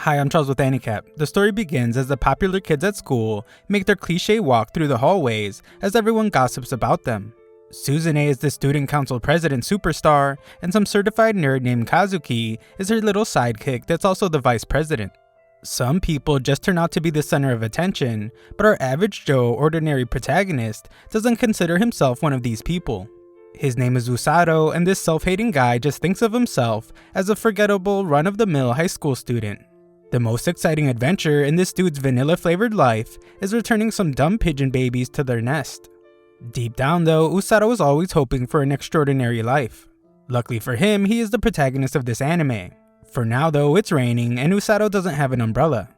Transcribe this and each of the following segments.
Hi, I'm Charles with AniCap. The story begins as the popular kids at school make their cliche walk through the hallways as everyone gossips about them. Suzune is the student council president superstar, and some certified nerd named Kazuki is her little sidekick that's also the vice president. Some people just turn out to be the center of attention, but our average Joe ordinary protagonist doesn't consider himself one of these people. His name is Usato, and this self-hating guy just thinks of himself as a forgettable run-of-the-mill high school student. The most exciting adventure in this dude's vanilla-flavored life is returning some dumb pigeon babies to their nest. Deep down though, Usato is always hoping for an extraordinary life. Luckily for him, he is the protagonist of this anime. For now though, it's raining and Usato doesn't have an umbrella.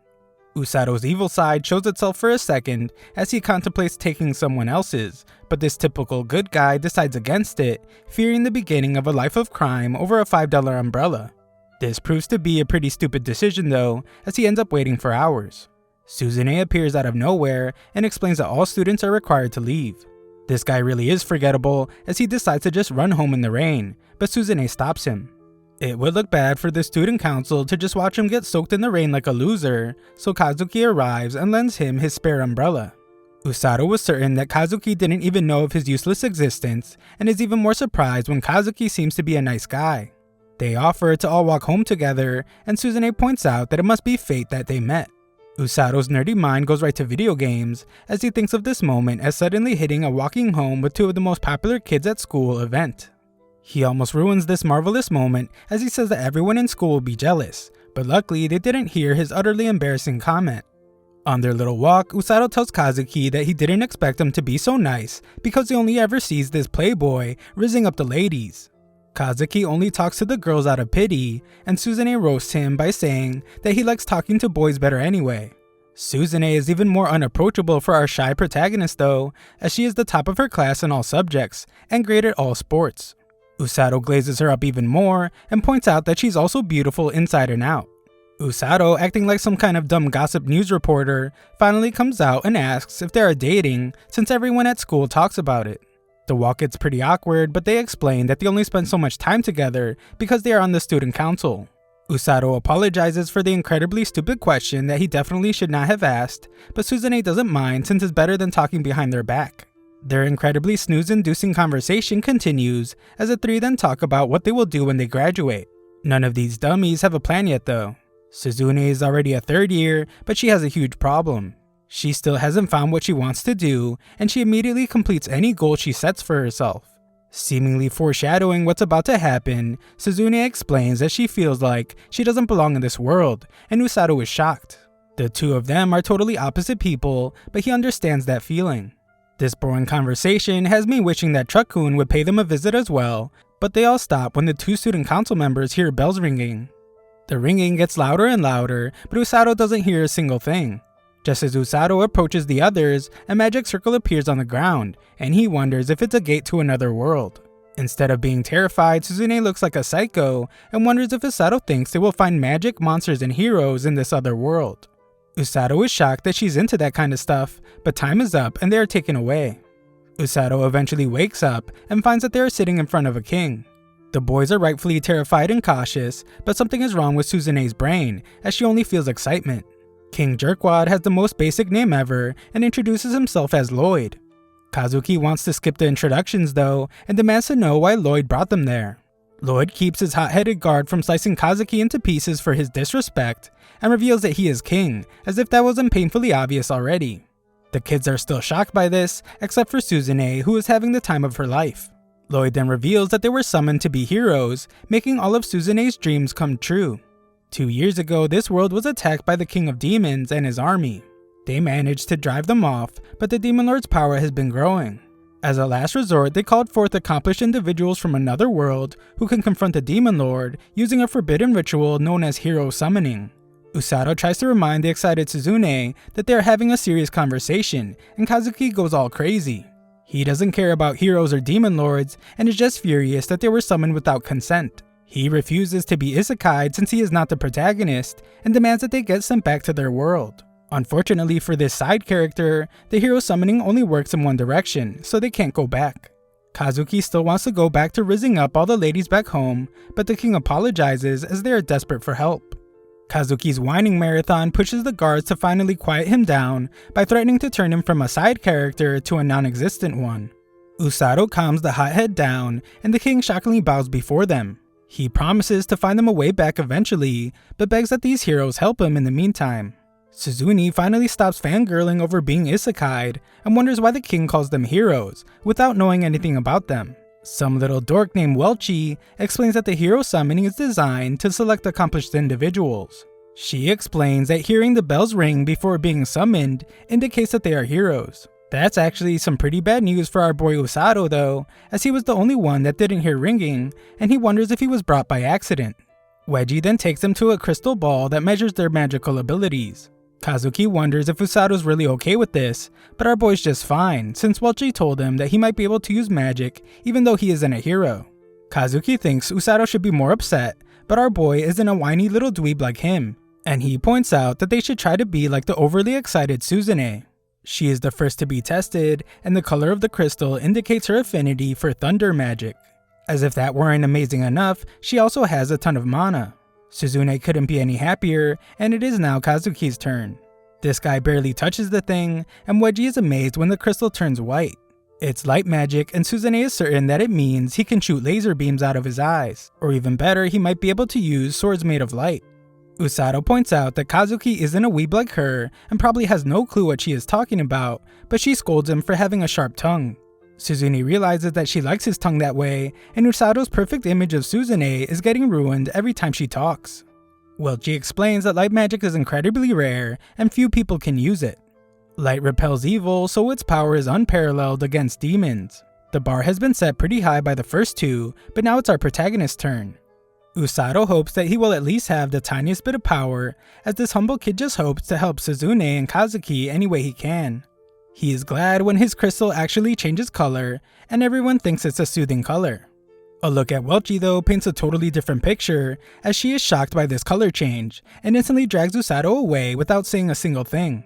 Usato's evil side shows itself for a second as he contemplates taking someone else's, but this typical good guy decides against it, fearing the beginning of a life of crime over a $5 umbrella. This proves to be a pretty stupid decision though, as he ends up waiting for hours. Suzune appears out of nowhere and explains that all students are required to leave. This guy really is forgettable as he decides to just run home in the rain, but Suzune stops him. It would look bad for the student council to just watch him get soaked in the rain like a loser, so Kazuki arrives and lends him his spare umbrella. Usato was certain that Kazuki didn't even know of his useless existence and is even more surprised when Kazuki seems to be a nice guy. They offer to all walk home together, and Suzune points out that it must be fate that they met. Usato's nerdy mind goes right to video games, as he thinks of this moment as suddenly hitting a walking home with two of the most popular kids at school event. He almost ruins this marvelous moment as he says that everyone in school will be jealous, but luckily they didn't hear his utterly embarrassing comment. On their little walk, Usato tells Kazuki that he didn't expect him to be so nice because he only ever sees this playboy rizzing up the ladies. Kazuki only talks to the girls out of pity, and Suzune roasts him by saying that he likes talking to boys better anyway. Suzune is even more unapproachable for our shy protagonist though, as she is the top of her class in all subjects, and great at all sports. Usato glazes her up even more, and points out that she's also beautiful inside and out. Usato, acting like some kind of dumb gossip news reporter, finally comes out and asks if they are dating since everyone at school talks about it. The walk gets pretty awkward, but they explain that they only spend so much time together because they are on the student council. Usato apologizes for the incredibly stupid question that he definitely should not have asked, but Suzune doesn't mind since it's better than talking behind their back. Their incredibly snooze-inducing conversation continues as the three then talk about what they will do when they graduate. None of these dummies have a plan yet though. Suzune is already a third year, but she has a huge problem. She still hasn't found what she wants to do, and she immediately completes any goal she sets for herself. Seemingly foreshadowing what's about to happen, Suzune explains that she feels like she doesn't belong in this world, and Usato is shocked. The two of them are totally opposite people, but he understands that feeling. This boring conversation has me wishing that Truck-kun would pay them a visit as well, but they all stop when the two student council members hear bells ringing. The ringing gets louder and louder, but Usato doesn't hear a single thing. Just as Usato approaches the others, a magic circle appears on the ground, and he wonders if it's a gate to another world. Instead of being terrified, Suzune looks like a psycho and wonders if Usato thinks they will find magic, monsters, and heroes in this other world. Usato is shocked that she's into that kind of stuff, but time is up and they are taken away. Usato eventually wakes up and finds that they are sitting in front of a king. The boys are rightfully terrified and cautious, but something is wrong with Suzune's brain, as she only feels excitement. King Jerkwad has the most basic name ever and introduces himself as Lloyd. Kazuki wants to skip the introductions though, and demands to know why Lloyd brought them there. Lloyd keeps his hot-headed guard from slicing Kazuki into pieces for his disrespect, and reveals that he is king, as if that wasn't painfully obvious already. The kids are still shocked by this, except for Suzune, who is having the time of her life. Lloyd then reveals that they were summoned to be heroes, making all of Suzune's dreams come true. 2 years ago, this world was attacked by the King of Demons and his army. They managed to drive them off, but the Demon Lord's power has been growing. As a last resort, they called forth accomplished individuals from another world who can confront the Demon Lord using a forbidden ritual known as hero summoning. Usato tries to remind the excited Suzune that they are having a serious conversation, and Kazuki goes all crazy. He doesn't care about heroes or demon lords and is just furious that they were summoned without consent. He refuses to be isekai'd since he is not the protagonist, and demands that they get sent back to their world. Unfortunately for this side character, the hero summoning only works in one direction, so they can't go back. Kazuki still wants to go back to rizzing up all the ladies back home, but the king apologizes as they are desperate for help. Kazuki's whining marathon pushes the guards to finally quiet him down by threatening to turn him from a side character to a non-existent one. Usato calms the hothead down, and the king shockingly bows before them. He promises to find them a way back eventually, but begs that these heroes help him in the meantime. Suzune finally stops fangirling over being isekai'd and wonders why the king calls them heroes, without knowing anything about them. Some little dork named Welchie explains that the hero summoning is designed to select accomplished individuals. She explains that hearing the bells ring before being summoned indicates that they are heroes. That's actually some pretty bad news for our boy Usato though, as he was the only one that didn't hear ringing, and he wonders if he was brought by accident. Wedgie then takes them to a crystal ball that measures their magical abilities. Kazuki wonders if Usato's really okay with this, but our boy's just fine, since Welchie told him that he might be able to use magic even though he isn't a hero. Kazuki thinks Usato should be more upset, but our boy isn't a whiny little dweeb like him, and he points out that they should try to be like the overly excited Suzune. She is the first to be tested, and the color of the crystal indicates her affinity for thunder magic. As if that weren't amazing enough, she also has a ton of mana. Suzune couldn't be any happier, and it is now Kazuki's turn. This guy barely touches the thing, and Wedgie is amazed when the crystal turns white. It's light magic, and Suzune is certain that it means he can shoot laser beams out of his eyes, or even better, he might be able to use swords made of light. Usato points out that Kazuki isn't a weeb like her, and probably has no clue what she is talking about, but she scolds him for having a sharp tongue. Suzune realizes that she likes his tongue that way, and Usato's perfect image of Suzune is getting ruined every time she talks. Welchie explains that light magic is incredibly rare, and few people can use it. Light repels evil, so its power is unparalleled against demons. The bar has been set pretty high by the first two, but now it's our protagonist's turn. Usato hopes that he will at least have the tiniest bit of power, as this humble kid just hopes to help Suzune and Kazuki any way he can. He is glad when his crystal actually changes color, and everyone thinks it's a soothing color. A look at Welchie though paints a totally different picture, as she is shocked by this color change, and instantly drags Usato away without saying a single thing.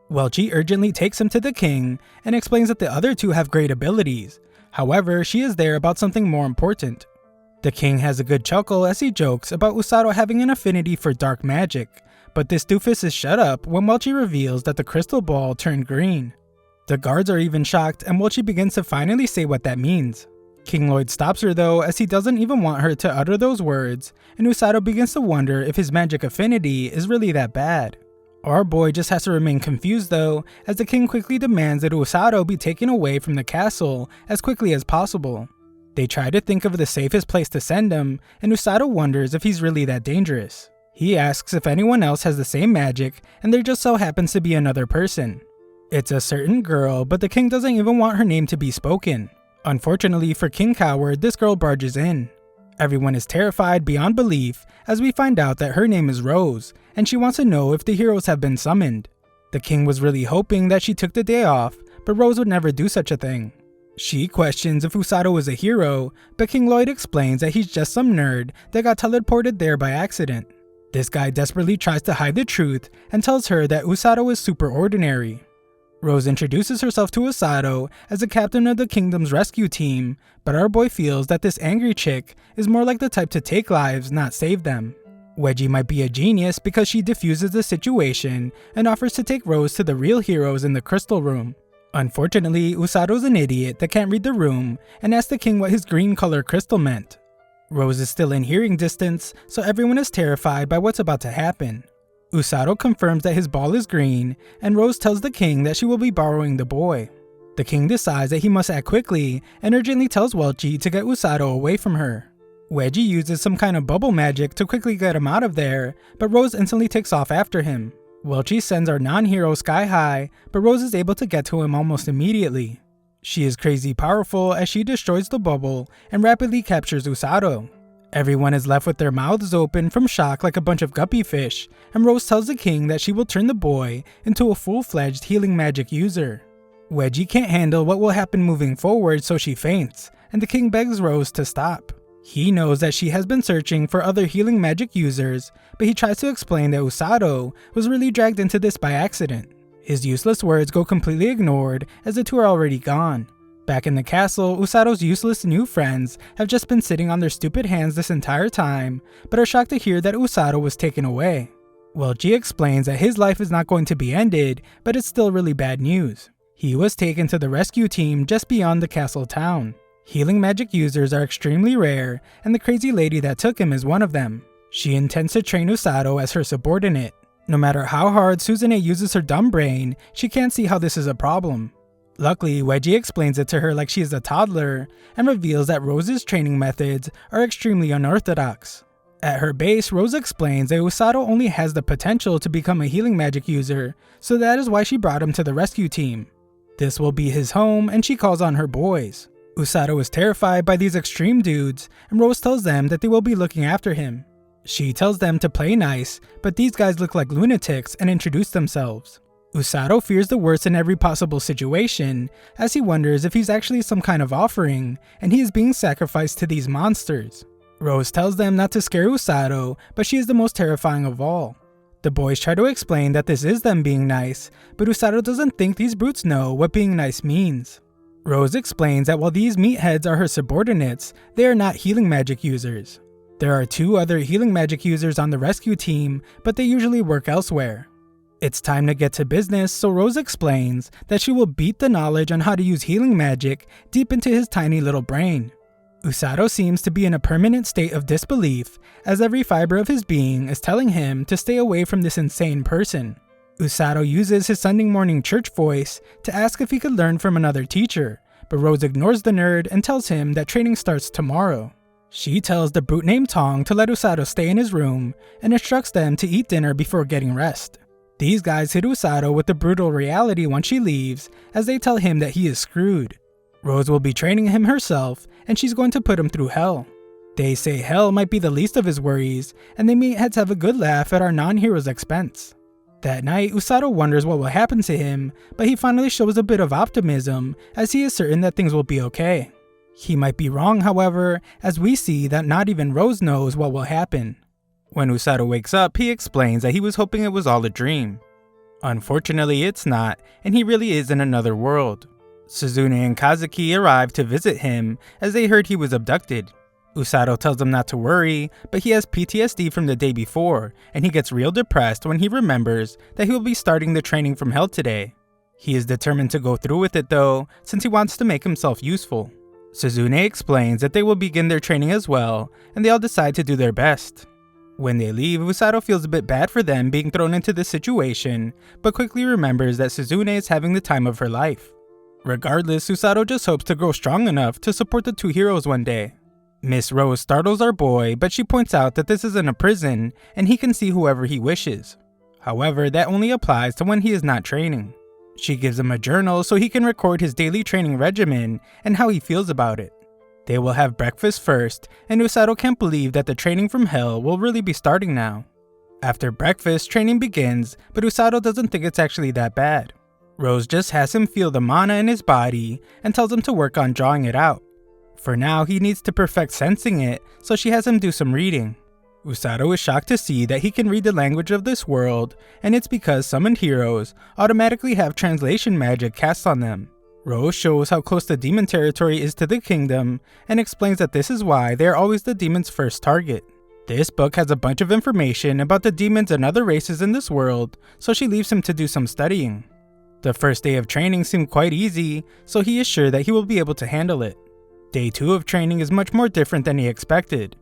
Welchie urgently takes him to the king, and explains that the other two have great abilities. However, she is there about something more important. The king has a good chuckle as he jokes about Usato having an affinity for dark magic, but this doofus is shut up when Welchie reveals that the crystal ball turned green. The guards are even shocked, and Welchie begins to finally say what that means. King Lloyd stops her though, as he doesn't even want her to utter those words, and Usato begins to wonder if his magic affinity is really that bad. Our boy just has to remain confused though, as the king quickly demands that Usato be taken away from the castle as quickly as possible. They try to think of the safest place to send him, and Usato wonders if he's really that dangerous. He asks if anyone else has the same magic, and there just so happens to be another person. It's a certain girl, but the king doesn't even want her name to be spoken. Unfortunately for King Coward, this girl barges in. Everyone is terrified beyond belief as we find out that her name is Rose, and she wants to know if the heroes have been summoned. The king was really hoping that she took the day off, but Rose would never do such a thing. She questions if Usato is a hero, but King Lloyd explains that he's just some nerd that got teleported there by accident. This guy desperately tries to hide the truth and tells her that Usato is super ordinary. Rose introduces herself to Usato as the captain of the kingdom's rescue team, but our boy feels that this angry chick is more like the type to take lives, not save them. Wedgie might be a genius because she diffuses the situation and offers to take Rose to the real heroes in the crystal room. Unfortunately, Usato's an idiot that can't read the room and asks the king what his green color crystal meant. Rose is still in hearing distance, so everyone is terrified by what's about to happen. Usato confirms that his ball is green, and Rose tells the king that she will be borrowing the boy. The king decides that he must act quickly and urgently tells Welchie to get Usato away from her. Wedgie uses some kind of bubble magic to quickly get him out of there, but Rose instantly takes off after him. Welchie sends our non-hero sky high, but Rose is able to get to him almost immediately. She is crazy powerful as she destroys the bubble and rapidly captures Usato. Everyone is left with their mouths open from shock like a bunch of guppy fish, and Rose tells the king that she will turn the boy into a full-fledged healing magic user. Wedgie can't handle what will happen moving forward, so she faints, and the king begs Rose to stop. He knows that she has been searching for other healing magic users, but he tries to explain that Usato was really dragged into this by accident. His useless words go completely ignored as the two are already gone. Back in the castle, Usato's useless new friends have just been sitting on their stupid hands this entire time, but are shocked to hear that Usato was taken away. Well, G explains that his life is not going to be ended, but it's still really bad news. He was taken to the rescue team just beyond the castle town. Healing magic users are extremely rare, and the crazy lady that took him is one of them. She intends to train Usato as her subordinate. No matter how hard Suzune uses her dumb brain, she can't see how this is a problem. Luckily, Wedgie explains it to her like she is a toddler, and reveals that Rose's training methods are extremely unorthodox. At her base, Rose explains that Usato only has the potential to become a healing magic user, so that is why she brought him to the rescue team. This will be his home, and she calls on her boys. Usato is terrified by these extreme dudes, and Rose tells them that they will be looking after him. She tells them to play nice, but these guys look like lunatics and introduce themselves. Usato fears the worst in every possible situation, as he wonders if he's actually some kind of offering, and he is being sacrificed to these monsters. Rose tells them not to scare Usato, but she is the most terrifying of all. The boys try to explain that this is them being nice, but Usato doesn't think these brutes know what being nice means. Rose explains that while these meatheads are her subordinates, they are not healing magic users. There are 2 other healing magic users on the rescue team, but they usually work elsewhere. It's time to get to business, so Rose explains that she will beat the knowledge on how to use healing magic deep into his tiny little brain. Usato seems to be in a permanent state of disbelief, as every fiber of his being is telling him to stay away from this insane person. Usato uses his Sunday morning church voice to ask if he could learn from another teacher, but Rose ignores the nerd and tells him that training starts tomorrow. She tells the brute named Tong to let Usato stay in his room and instructs them to eat dinner before getting rest. These guys hit Usato with the brutal reality once she leaves, as they tell him that he is screwed. Rose will be training him herself, and she's going to put him through hell. They say hell might be the least of his worries, and the meatheads have a good laugh at our non-hero's expense. That night, Usato wonders what will happen to him, but he finally shows a bit of optimism, as he is certain that things will be okay. He might be wrong, however, as we see that not even Rose knows what will happen. When Usato wakes up, he explains that he was hoping it was all a dream. Unfortunately, it's not, and he really is in another world. Suzune and Kazuki arrive to visit him, as they heard he was abducted. Usato tells him not to worry, but he has PTSD from the day before, and he gets real depressed when he remembers that he will be starting the training from hell today. He is determined to go through with it though, since he wants to make himself useful. Suzune explains that they will begin their training as well, and they all decide to do their best. When they leave, Usato feels a bit bad for them being thrown into this situation, but quickly remembers that Suzune is having the time of her life. Regardless, Usato just hopes to grow strong enough to support the 2 heroes one day. Miss Rose startles our boy, but she points out that this isn't a prison, and he can see whoever he wishes. However, that only applies to when he is not training. She gives him a journal so he can record his daily training regimen and how he feels about it. They will have breakfast first, and Usato can't believe that the training from hell will really be starting now. After breakfast, training begins, but Usato doesn't think it's actually that bad. Rose just has him feel the mana in his body and tells him to work on drawing it out. For now, he needs to perfect sensing it, so she has him do some reading. Usato is shocked to see that he can read the language of this world, and it's because summoned heroes automatically have translation magic cast on them. Rose shows how close the demon territory is to the kingdom, and explains that this is why they are always the demon's first target. This book has a bunch of information about the demons and other races in this world, so she leaves him to do some studying. The first day of training seemed quite easy, so he is sure that he will be able to handle it. Day 2 of training is much more different than he expected.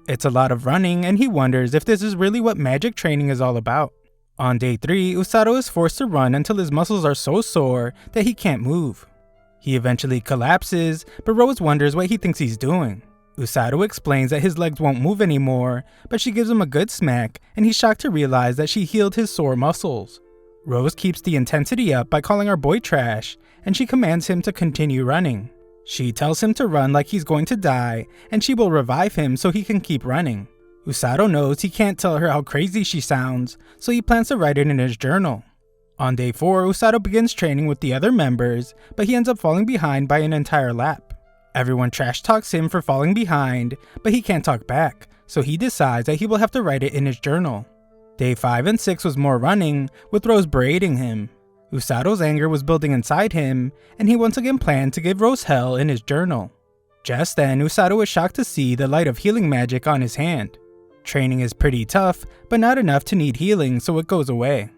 It's a lot of running, and he wonders if this is really what magic training is all about. On day 3, Usato is forced to run until his muscles are so sore that he can't move. He eventually collapses, but Rose wonders what he thinks he's doing. Usato explains that his legs won't move anymore, but she gives him a good smack, and he's shocked to realize that she healed his sore muscles. Rose keeps the intensity up by calling our boy trash, and she commands him to continue running. She tells him to run like he's going to die, and she will revive him so he can keep running. Usato knows he can't tell her how crazy she sounds, so he plans to write it in his journal. On day 4, Usato begins training with the other members, but he ends up falling behind by an entire lap. Everyone trash talks him for falling behind, but he can't talk back, so he decides that he will have to write it in his journal. Day 5 and 6 was more running, with Rose berating him. Usato's anger was building inside him, and he once again planned to give Rose hell in his journal. Just then, Usato was shocked to see the light of healing magic on his hand. Training is pretty tough, but not enough to need healing, so it goes away.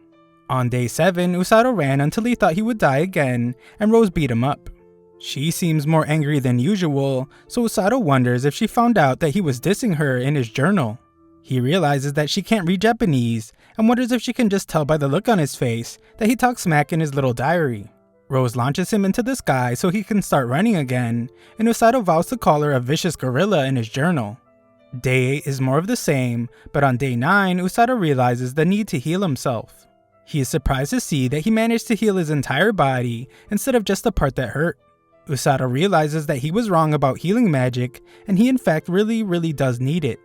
On day 7, Usato ran until he thought he would die again, and Rose beat him up. She seems more angry than usual, so Usato wonders if she found out that he was dissing her in his journal. He realizes that she can't read Japanese, and wonders if she can just tell by the look on his face that he talks smack in his little diary. Rose launches him into the sky so he can start running again, and Usato vows to call her a vicious gorilla in his journal. Day 8 is more of the same, but on day 9, Usato realizes the need to heal himself. He is surprised to see that he managed to heal his entire body instead of just the part that hurt. Usato realizes that he was wrong about healing magic, and he in fact really does need it.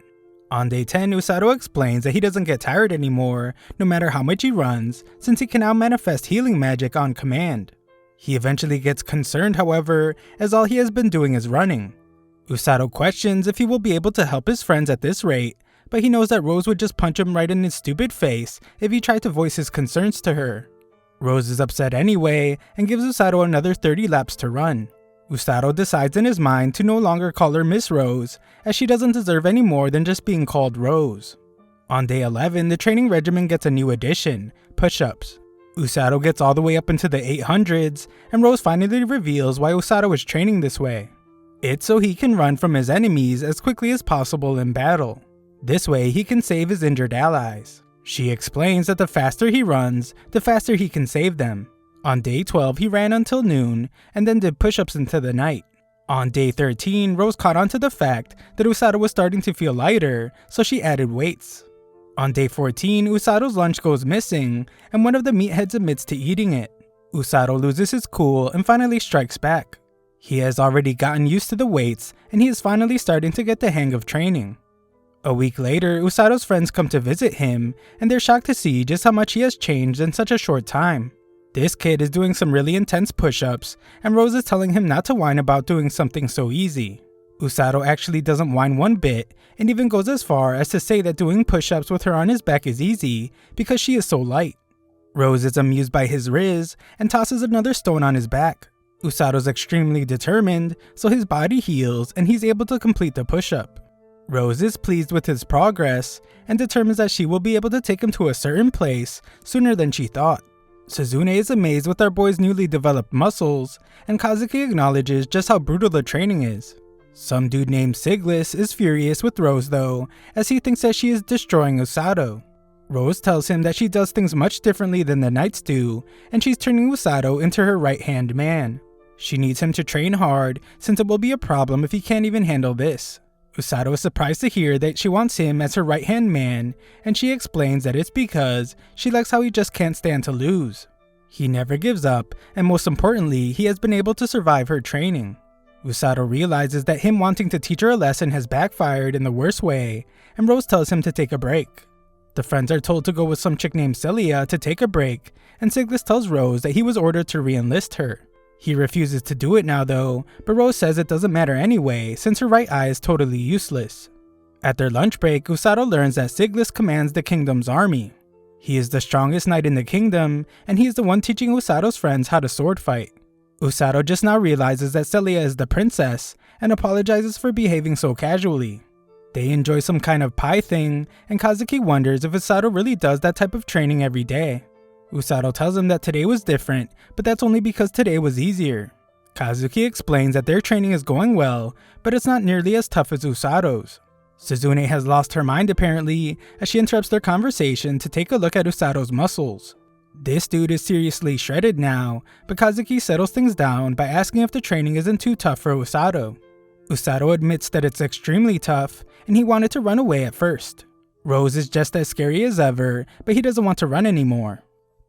On day 10, Usato explains that he doesn't get tired anymore, no matter how much he runs, since he can now manifest healing magic on command. He eventually gets concerned, however, as all he has been doing is running. Usato questions if he will be able to help his friends at this rate, but he knows that Rose would just punch him right in his stupid face if he tried to voice his concerns to her. Rose is upset anyway, and gives Usato another 30 laps to run. Usato decides in his mind to no longer call her Miss Rose, as she doesn't deserve any more than just being called Rose. On day 11, the training regimen gets a new addition, push-ups. Usato gets all the way up into the 800s, and Rose finally reveals why Usato is training this way. It's so he can run from his enemies as quickly as possible in battle. This way he can save his injured allies. She explains that the faster he runs, the faster he can save them. On day 12 he ran until noon, and then did push-ups into the night. On day 13, Rose caught on to the fact that Usato was starting to feel lighter, so she added weights. On day 14, Usato's lunch goes missing, and one of the meatheads admits to eating it. Usato loses his cool and finally strikes back. He has already gotten used to the weights, and he is finally starting to get the hang of training. A week later, Usato's friends come to visit him, and they're shocked to see just how much he has changed in such a short time. This kid is doing some really intense push-ups, and Rose is telling him not to whine about doing something so easy. Usato actually doesn't whine one bit, and even goes as far as to say that doing push-ups with her on his back is easy, because she is so light. Rose is amused by his riz, and tosses another stone on his back. Usato's extremely determined, so his body heals and he's able to complete the push-up. Rose is pleased with his progress, and determines that she will be able to take him to a certain place sooner than she thought. Suzune is amazed with our boy's newly developed muscles, and Kazuki acknowledges just how brutal the training is. Some dude named Siglis is furious with Rose though, as he thinks that she is destroying Usato. Rose tells him that she does things much differently than the knights do, and she's turning Usato into her right-hand man. She needs him to train hard, since it will be a problem if he can't even handle this. Usato is surprised to hear that she wants him as her right-hand man, and she explains that it's because she likes how he just can't stand to lose. He never gives up, and most importantly, he has been able to survive her training. Usato realizes that him wanting to teach her a lesson has backfired in the worst way, and Rose tells him to take a break. The friends are told to go with some chick named Celia to take a break, and Siglis tells Rose that he was ordered to re-enlist her. He refuses to do it now though, but Rose says it doesn't matter anyway, since her right eye is totally useless. At their lunch break, Usato learns that Siglis commands the kingdom's army. He is the strongest knight in the kingdom, and he is the one teaching Usato's friends how to sword fight. Usato just now realizes that Celia is the princess, and apologizes for behaving so casually. They enjoy some kind of pie thing, and Kazuki wonders if Usato really does that type of training every day. Usato tells him that today was different, but that's only because today was easier. Kazuki explains that their training is going well, but it's not nearly as tough as Usato's. Suzune has lost her mind apparently, as she interrupts their conversation to take a look at Usato's muscles. This dude is seriously shredded now, but Kazuki settles things down by asking if the training isn't too tough for Usato. Usato admits that it's extremely tough, and he wanted to run away at first. Rose is just as scary as ever, but he doesn't want to run anymore.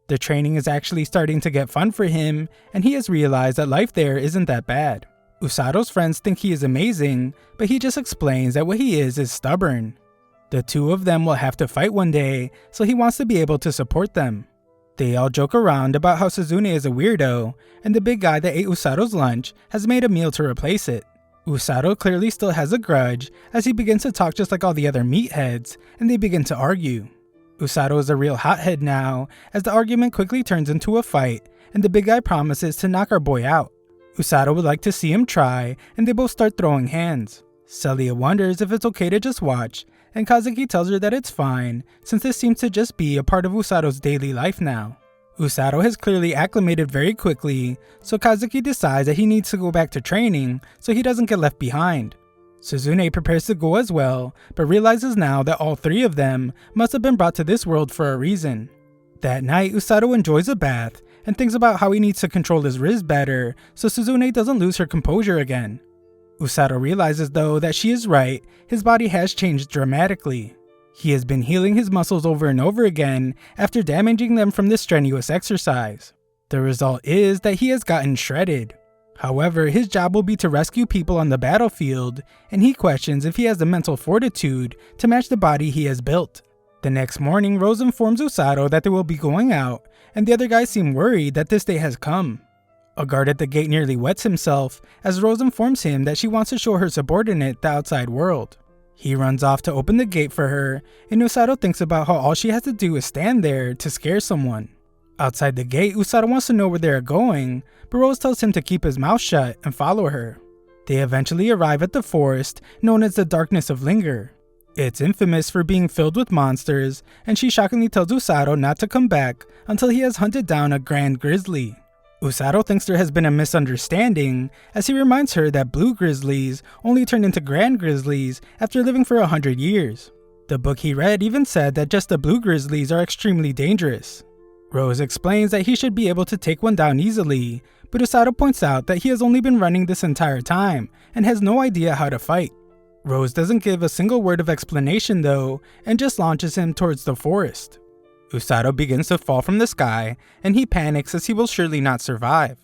The training is actually starting to get fun for him, and he has realized that life there isn't that bad. Usato's friends think he is amazing, but he just explains that what he is stubborn. The two of them will have to fight one day, so he wants to be able to support them. They all joke around about how Suzune is a weirdo, and the big guy that ate Usato's lunch has made a meal to replace it. Usato clearly still has a grudge, as he begins to talk just like all the other meatheads, and they begin to argue. Usato is a real hothead now, as the argument quickly turns into a fight, and the big guy promises to knock our boy out. Usato would like to see him try, and they both start throwing hands. Celia wonders if it's okay to just watch, and Kazuki tells her that it's fine, since this seems to just be a part of Usato's daily life now. Usato has clearly acclimated very quickly, so Kazuki decides that he needs to go back to training so he doesn't get left behind. Suzune prepares to go as well, but realizes now that all three of them must have been brought to this world for a reason. That night, Usato enjoys a bath and thinks about how he needs to control his Riz better so Suzune doesn't lose her composure again. Usato realizes though that she is right, his body has changed dramatically. He has been healing his muscles over and over again after damaging them from this strenuous exercise. The result is that he has gotten shredded. However, his job will be to rescue people on the battlefield, and he questions if he has the mental fortitude to match the body he has built. The next morning, Rose informs Usato that they will be going out, and the other guys seem worried that this day has come. A guard at the gate nearly wets himself as Rose informs him that she wants to show her subordinate the outside world. He runs off to open the gate for her, and Usato thinks about how all she has to do is stand there to scare someone. Outside the gate, Usato wants to know where they are going, but Rose tells him to keep his mouth shut and follow her. They eventually arrive at the forest known as the Darkness of Linger. It's infamous for being filled with monsters, and she shockingly tells Usato not to come back until he has hunted down a grand grizzly. Usato thinks there has been a misunderstanding, as he reminds her that blue grizzlies only turn into grand grizzlies after living for 100 years. The book he read even said that just the blue grizzlies are extremely dangerous. Rose explains that he should be able to take one down easily, but Usato points out that he has only been running this entire time and has no idea how to fight. Rose doesn't give a single word of explanation though, and just launches him towards the forest. Usato begins to fall from the sky, and he panics as he will surely not survive.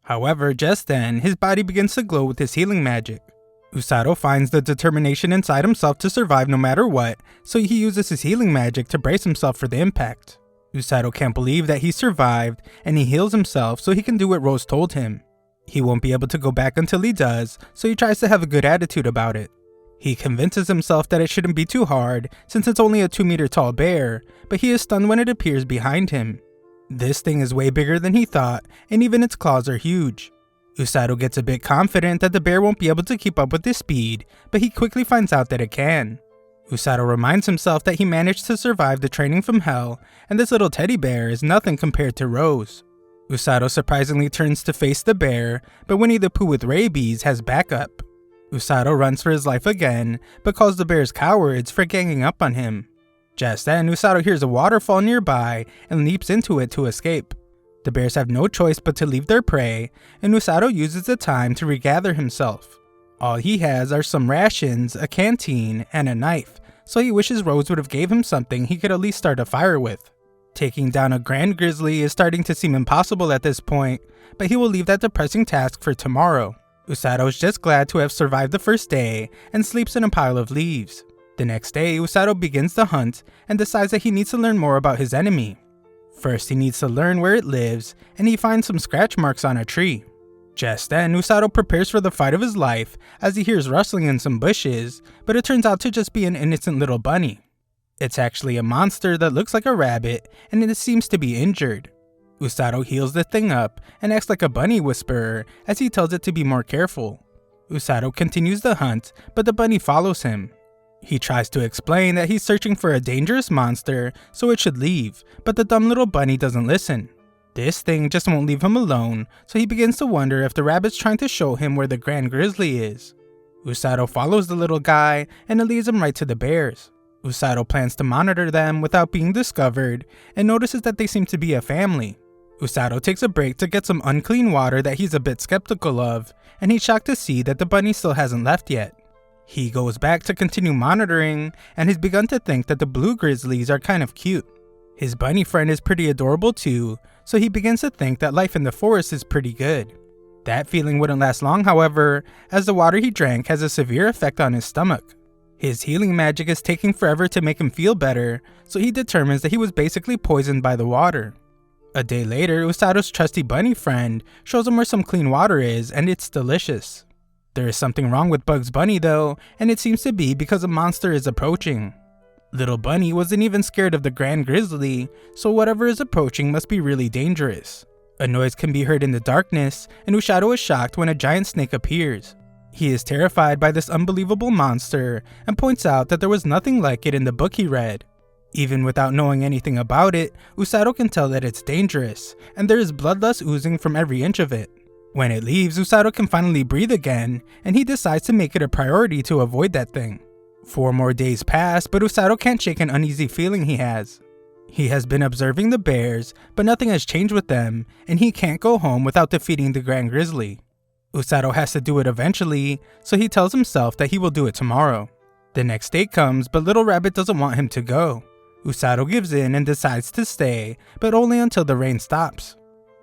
However, just then, his body begins to glow with his healing magic. Usato finds the determination inside himself to survive no matter what, so he uses his healing magic to brace himself for the impact. Usato can't believe that he survived, and he heals himself so he can do what Rose told him. He won't be able to go back until he does, so he tries to have a good attitude about it. He convinces himself that it shouldn't be too hard since it's only a 2-meter tall bear, but he is stunned when it appears behind him. This thing is way bigger than he thought, and even its claws are huge. Usato gets a bit confident that the bear won't be able to keep up with his speed, but he quickly finds out that it can. Usato reminds himself that he managed to survive the training from hell, and this little teddy bear is nothing compared to Rose. Usato surprisingly turns to face the bear, but Winnie the Pooh with rabies has backup. Usato runs for his life again, but calls the bears cowards for ganging up on him. Just then, Usato hears a waterfall nearby and leaps into it to escape. The bears have no choice but to leave their prey, and Usato uses the time to regather himself. All he has are some rations, a canteen, and a knife, so he wishes Rose would have gave him something he could at least start a fire with. Taking down a grand grizzly is starting to seem impossible at this point, but he will leave that depressing task for tomorrow. Usato is just glad to have survived the first day and sleeps in a pile of leaves. The next day, Usato begins the hunt and decides that he needs to learn more about his enemy. First, he needs to learn where it lives, and he finds some scratch marks on a tree. Just then, Usato prepares for the fight of his life as he hears rustling in some bushes, but it turns out to just be an innocent little bunny. It's actually a monster that looks like a rabbit, and it seems to be injured. Usato heals the thing up and acts like a bunny whisperer as he tells it to be more careful. Usato continues the hunt, but the bunny follows him. He tries to explain that he's searching for a dangerous monster, so it should leave, but the dumb little bunny doesn't listen. This thing just won't leave him alone, so he begins to wonder if the rabbit's trying to show him where the grand grizzly is. Usato follows the little guy, and it leads him right to the bears. Usato plans to monitor them without being discovered, and notices that they seem to be a family. Usato takes a break to get some unclean water that he's a bit skeptical of, and he's shocked to see that the bunny still hasn't left yet. He goes back to continue monitoring, and has begun to think that the blue grizzlies are kind of cute. His bunny friend is pretty adorable too, so he begins to think that life in the forest is pretty good. That feeling wouldn't last long, however, as the water he drank has a severe effect on his stomach. His healing magic is taking forever to make him feel better, so he determines that he was basically poisoned by the water. A day later, Usato's trusty bunny friend shows him where some clean water is, and it's delicious. There is something wrong with Bugs Bunny though, and it seems to be because a monster is approaching. Little Bunny wasn't even scared of the Grand Grizzly, so whatever is approaching must be really dangerous. A noise can be heard in the darkness, and Usato is shocked when a giant snake appears. He is terrified by this unbelievable monster and points out that there was nothing like it in the book he read. Even without knowing anything about it, Usato can tell that it's dangerous, and there is bloodlust oozing from every inch of it. When it leaves, Usato can finally breathe again, and he decides to make it a priority to avoid that thing. 4 more days pass, but Usato can't shake an uneasy feeling he has. He has been observing the bears, but nothing has changed with them, and he can't go home without defeating the Grand Grizzly. Usato has to do it eventually, so he tells himself that he will do it tomorrow. The next day comes, but Little Rabbit doesn't want him to go. Usato gives in and decides to stay, but only until the rain stops.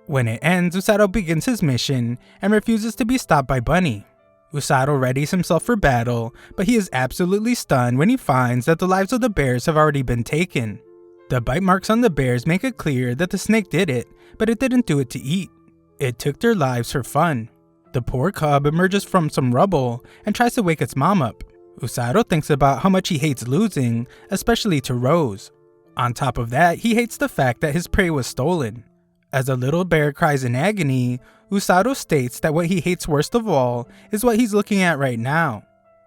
When it ends, Usato begins his mission and refuses to be stopped by Bunny. Usato readies himself for battle, but he is absolutely stunned when he finds that the lives of the bears have already been taken. The bite marks on the bears make it clear that the snake did it, but it didn't do it to eat. It took their lives for fun. The poor cub emerges from some rubble and tries to wake its mom up. Usato thinks about how much he hates losing, especially to Rose. On top of that, he hates the fact that his prey was stolen. As the little bear cries in agony, Usato states that what he hates worst of all is what he's looking at right now.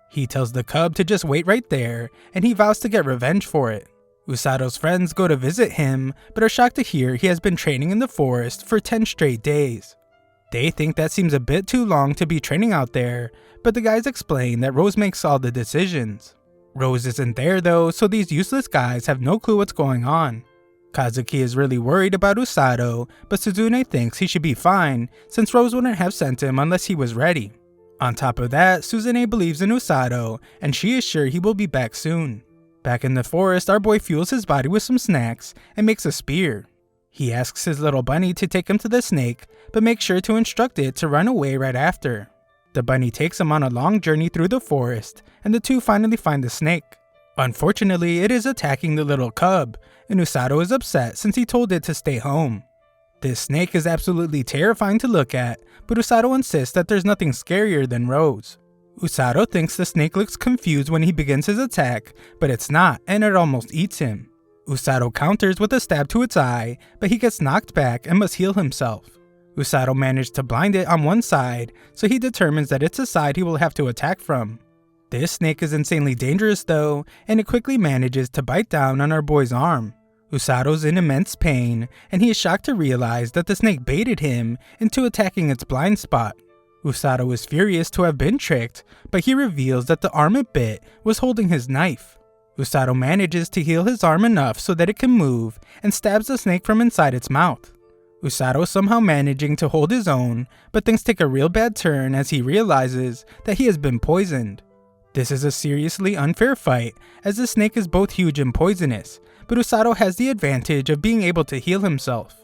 He tells the cub to just wait right there, and he vows to get revenge for it. Usato's friends go to visit him, but are shocked to hear he has been training in the forest for 10 straight days. They think that seems a bit too long to be training out there, but the guys explain that Rose makes all the decisions. Rose isn't there though, so these useless guys have no clue what's going on. Kazuki is really worried about Usato, but Suzune thinks he should be fine since Rose wouldn't have sent him unless he was ready. On top of that, Suzune believes in Usato, and she is sure he will be back soon. Back in the forest, our boy fuels his body with some snacks and makes a spear. He asks his little bunny to take him to the snake, but makes sure to instruct it to run away right after. The bunny takes him on a long journey through the forest, and the two finally find the snake. Unfortunately, it is attacking the little cub, and Usato is upset since he told it to stay home. This snake is absolutely terrifying to look at, but Usato insists that there's nothing scarier than Rose. Usato thinks the snake looks confused when he begins his attack, but it's not, and it almost eats him. Usato counters with a stab to its eye, but he gets knocked back and must heal himself. Usato managed to blind it on one side, so he determines that it's a side he will have to attack from. This snake is insanely dangerous though, and it quickly manages to bite down on our boy's arm. Usato's in immense pain, and he is shocked to realize that the snake baited him into attacking its blind spot. Usato is furious to have been tricked, but he reveals that the arm it bit was holding his knife. Usato manages to heal his arm enough so that it can move, and stabs the snake from inside its mouth. Usato somehow managing to hold his own, but things take a real bad turn as he realizes that he has been poisoned. This is a seriously unfair fight, as the snake is both huge and poisonous, but Usato has the advantage of being able to heal himself.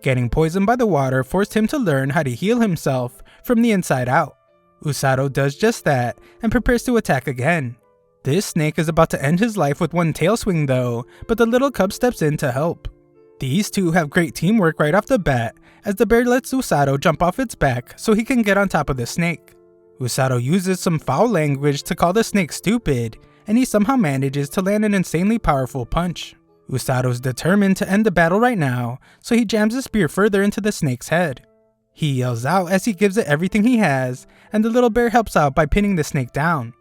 Getting poisoned by the water forced him to learn how to heal himself from the inside out. Usato does just that, and prepares to attack again. This snake is about to end his life with one tail swing though, but the little cub steps in to help. These two have great teamwork right off the bat, as the bear lets Usato jump off its back so he can get on top of the snake. Usato uses some foul language to call the snake stupid, and he somehow manages to land an insanely powerful punch. Usato's determined to end the battle right now, so he jams his spear further into the snake's head. He yells out as he gives it everything he has, and the little bear helps out by pinning the snake down.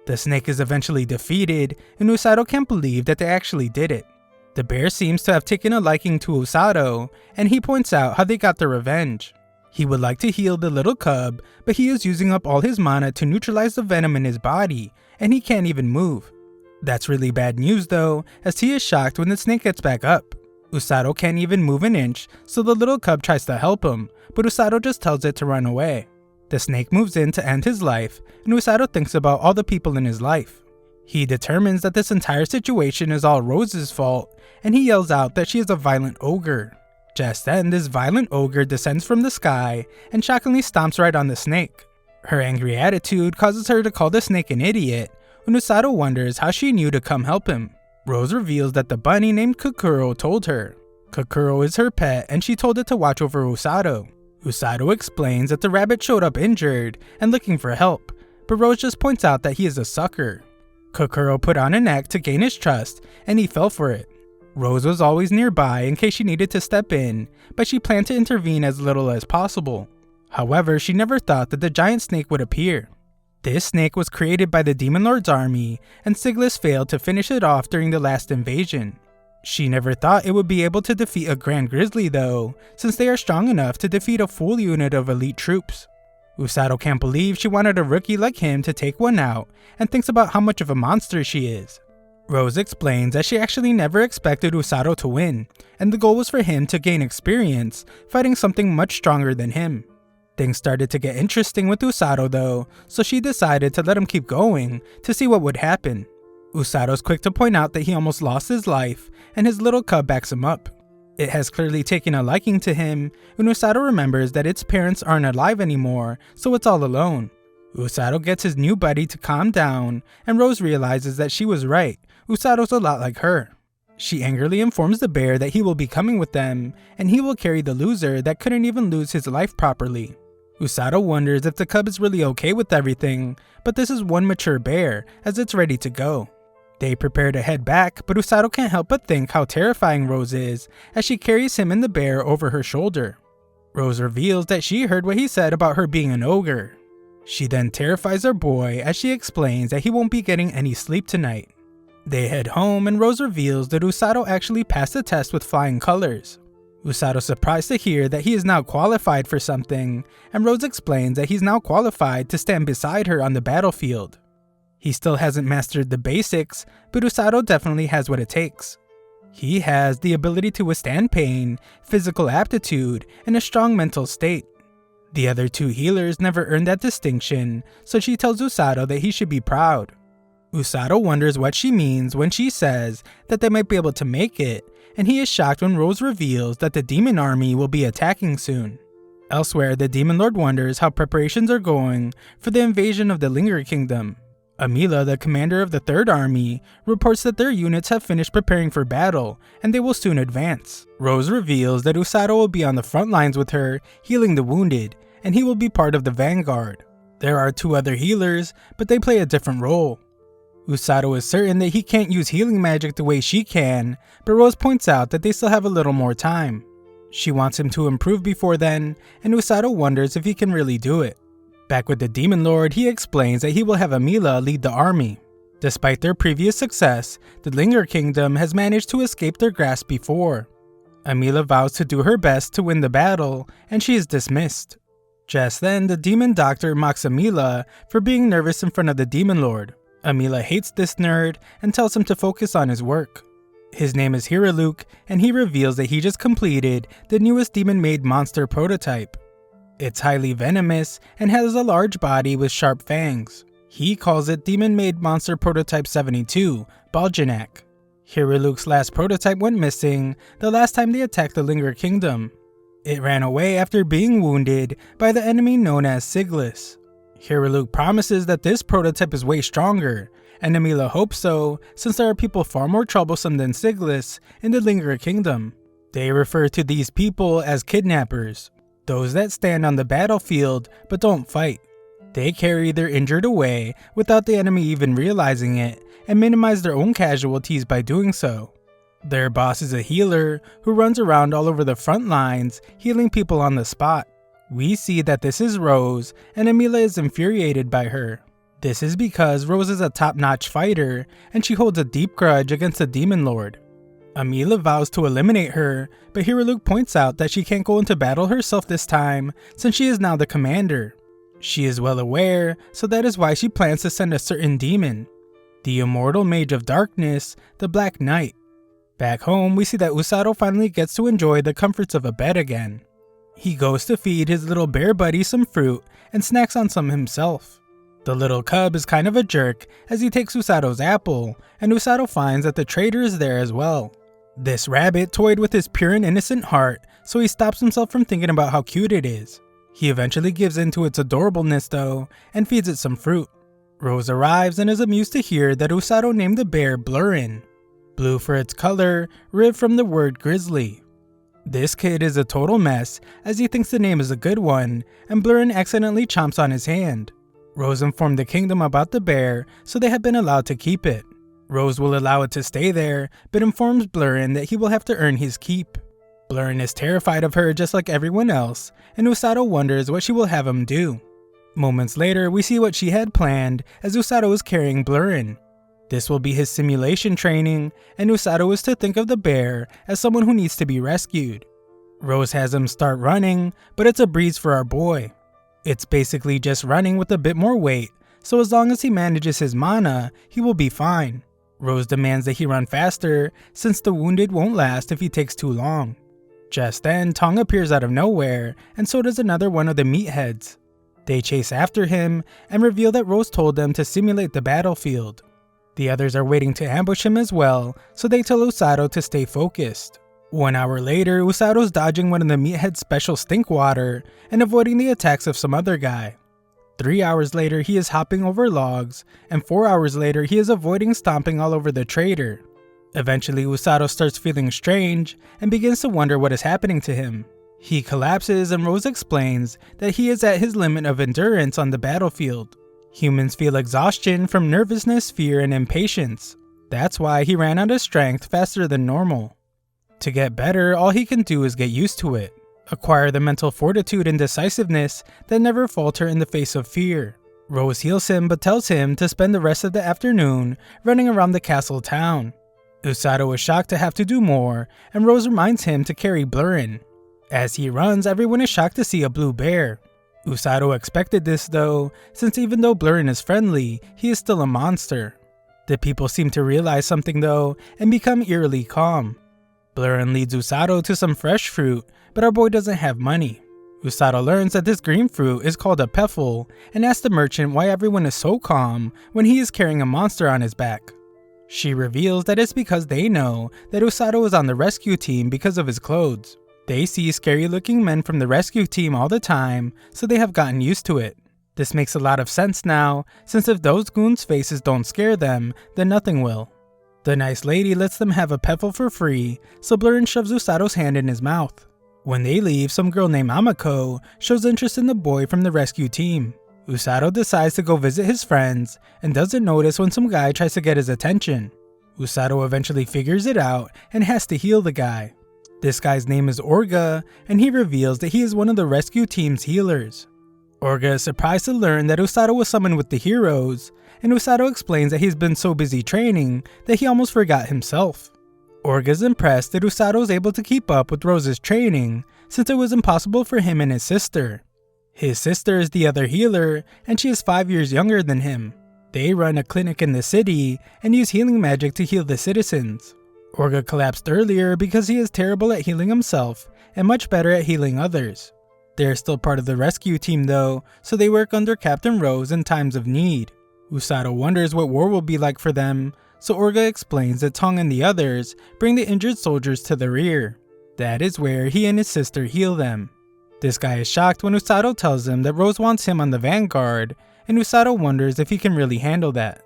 The snake is eventually defeated, and Usato can't believe that they actually did it. The bear seems to have taken a liking to Usato, and he points out how they got their revenge. He would like to heal the little cub, but he is using up all his mana to neutralize the venom in his body, and he can't even move. That's really bad news though, as he is shocked when the snake gets back up. Usato can't even move an inch, so the little cub tries to help him, but Usato just tells it to run away. The snake moves in to end his life, and Usato thinks about all the people in his life. He determines that this entire situation is all Rose's fault, and he yells out that she is a violent ogre. Just then, this violent ogre descends from the sky and shockingly stomps right on the snake. Her angry attitude causes her to call the snake an idiot, when Usato wonders how she knew to come help him. Rose reveals that the bunny named Kokoro told her. Kokoro is her pet, and she told it to watch over Usato. Usato explains that the rabbit showed up injured and looking for help, but Rose just points out that he is a sucker. Kokoro put on an act to gain his trust, and he fell for it. Rose was always nearby in case she needed to step in, but she planned to intervene as little as possible. However, she never thought that the giant snake would appear. This snake was created by the Demon Lord's army, and Siglis failed to finish it off during the last invasion. She never thought it would be able to defeat a Grand Grizzly though, since they are strong enough to defeat a full unit of elite troops. Usato can't believe she wanted a rookie like him to take one out, and thinks about how much of a monster she is. Rose explains that she actually never expected Usato to win, and the goal was for him to gain experience fighting something much stronger than him. Things started to get interesting with Usato though, so she decided to let him keep going to see what would happen. Usato's quick to point out that he almost lost his life, and his little cub backs him up. It has clearly taken a liking to him, and Usato remembers that its parents aren't alive anymore, so it's all alone. Usato gets his new buddy to calm down, and Rose realizes that she was right, Usato's a lot like her. She angrily informs the bear that he will be coming with them, and he will carry the loser that couldn't even lose his life properly. Usato wonders if the cub is really okay with everything, but this is one mature bear, as it's ready to go. They prepare to head back, but Usato can't help but think how terrifying Rose is, as she carries him and the bear over her shoulder. Rose reveals that she heard what he said about her being an ogre. She then terrifies her boy as she explains that he won't be getting any sleep tonight. They head home and Rose reveals that Usato actually passed the test with flying colors. Usato's surprised to hear that he is now qualified for something, and Rose explains that he's now qualified to stand beside her on the battlefield. He still hasn't mastered the basics, but Usato definitely has what it takes. He has the ability to withstand pain, physical aptitude, and a strong mental state. The other two healers never earned that distinction, so she tells Usato that he should be proud. Usato wonders what she means when she says that they might be able to make it, and he is shocked when Rose reveals that the demon army will be attacking soon. Elsewhere, the Demon Lord wonders how preparations are going for the invasion of the Linger Kingdom. Amila, the commander of the Third Army, reports that their units have finished preparing for battle, and they will soon advance. Rose reveals that Usato will be on the front lines with her, healing the wounded, and he will be part of the vanguard. There are two other healers, but they play a different role. Usato is certain that he can't use healing magic the way she can, but Rose points out that they still have a little more time. She wants him to improve before then, and Usato wonders if he can really do it. Back with the Demon Lord, he explains that he will have Amila lead the army. Despite their previous success, the Linger Kingdom has managed to escape their grasp before. Amila vows to do her best to win the battle, and she is dismissed. Just then, the Demon Doctor mocks Amila for being nervous in front of the Demon Lord. Amila hates this nerd and tells him to focus on his work. His name is Hiraluk, and he reveals that he just completed the newest demon-made monster prototype. It's highly venomous and has a large body with sharp fangs. He calls it Demon-Made Monster Prototype 72, Baljanak. Hiraluk's last prototype went missing the last time they attacked the Linger Kingdom. It ran away after being wounded by the enemy known as Siglis. Hiraluk promises that this prototype is way stronger, and Amila hopes so, since there are people far more troublesome than Siglis in the Linger Kingdom. They refer to these people as kidnappers, those that stand on the battlefield but don't fight. They carry their injured away without the enemy even realizing it, and minimize their own casualties by doing so. Their boss is a healer who runs around all over the front lines, healing people on the spot. We see that this is Rose, and Amila is infuriated by her. This is because Rose is a top-notch fighter, and she holds a deep grudge against the Demon Lord. Amila vows to eliminate her, but Hiraluk points out that she can't go into battle herself this time, since she is now the commander. She is well aware, so that is why she plans to send a certain demon, the immortal Mage of Darkness, the Black Knight. Back home, we see that Usato finally gets to enjoy the comforts of a bed again. He goes to feed his little bear buddy some fruit and snacks on some himself. The little cub is kind of a jerk as he takes Usato's apple, and Usato finds that the traitor is there as well. This rabbit toyed with his pure and innocent heart, so he stops himself from thinking about how cute it is. He eventually gives in to its adorableness though, and feeds it some fruit. Rose arrives and is amused to hear that Usato named the bear Blurrin. Blue for its color, ribbed from the word grizzly. This kid is a total mess as he thinks the name is a good one, and Blurrin accidentally chomps on his hand. Rose informed the kingdom about the bear, so they have been allowed to keep it. Rose will allow it to stay there, but informs Blurrin that he will have to earn his keep. Blurrin is terrified of her just like everyone else, and Usato wonders what she will have him do. Moments later, we see what she had planned as Usato is carrying Blurrin. This will be his simulation training, and Usato is to think of the bear as someone who needs to be rescued. Rose has him start running, but it's a breeze for our boy. It's basically just running with a bit more weight, so as long as he manages his mana, he will be fine. Rose demands that he run faster, since the wounded won't last if he takes too long. Just then, Tong appears out of nowhere, and so does another one of the meatheads. They chase after him, and reveal that Rose told them to simulate the battlefield. The others are waiting to ambush him as well, so they tell Usato to stay focused. 1 hour later, Usato's dodging one of the meathead's special stink water, and avoiding the attacks of some other guy. 3 hours later, he is hopping over logs, and 4 hours later, he is avoiding stomping all over the trader. Eventually, Usato starts feeling strange, and begins to wonder what is happening to him. He collapses, and Rose explains that he is at his limit of endurance on the battlefield. Humans feel exhaustion from nervousness, fear, and impatience. That's why he ran out of strength faster than normal. To get better, all he can do is get used to it. Acquire the mental fortitude and decisiveness that never falter in the face of fear. Rose heals him but tells him to spend the rest of the afternoon running around the castle town. Usato is shocked to have to do more, and Rose reminds him to carry Blurrin. As he runs, everyone is shocked to see a blue bear. Usato expected this though, since even though Blurrin is friendly, he is still a monster. The people seem to realize something though, and become eerily calm. Blurrin leads Usato to some fresh fruit, but our boy doesn't have money. Usato learns that this green fruit is called a peffel, and asks the merchant why everyone is so calm when he is carrying a monster on his back. She reveals that it's because they know that Usato is on the rescue team because of his clothes. They see scary looking men from the rescue team all the time, so they have gotten used to it. This makes a lot of sense now, since if those goons' faces don't scare them, then nothing will. The nice lady lets them have a peffel for free, so Blurrin shoves Usato's hand in his mouth. When they leave, some girl named Amako shows interest in the boy from the rescue team. Usato decides to go visit his friends, and doesn't notice when some guy tries to get his attention. Usato eventually figures it out, and has to heal the guy. This guy's name is Orga, and he reveals that he is one of the rescue team's healers. Orga is surprised to learn that Usato was summoned with the heroes, and Usato explains that he's been so busy training that he almost forgot himself. Orga is impressed that Usato is able to keep up with Rose's training, since it was impossible for him and his sister. His sister is the other healer, and she is 5 years younger than him. They run a clinic in the city, and use healing magic to heal the citizens. Orga collapsed earlier because he is terrible at healing himself, and much better at healing others. They are still part of the rescue team though, so they work under Captain Rose in times of need. Usato wonders what war will be like for them, so Orga explains that Tong and the others bring the injured soldiers to the rear. That is where he and his sister heal them. This guy is shocked when Usato tells him that Rose wants him on the vanguard, and Usato wonders if he can really handle that.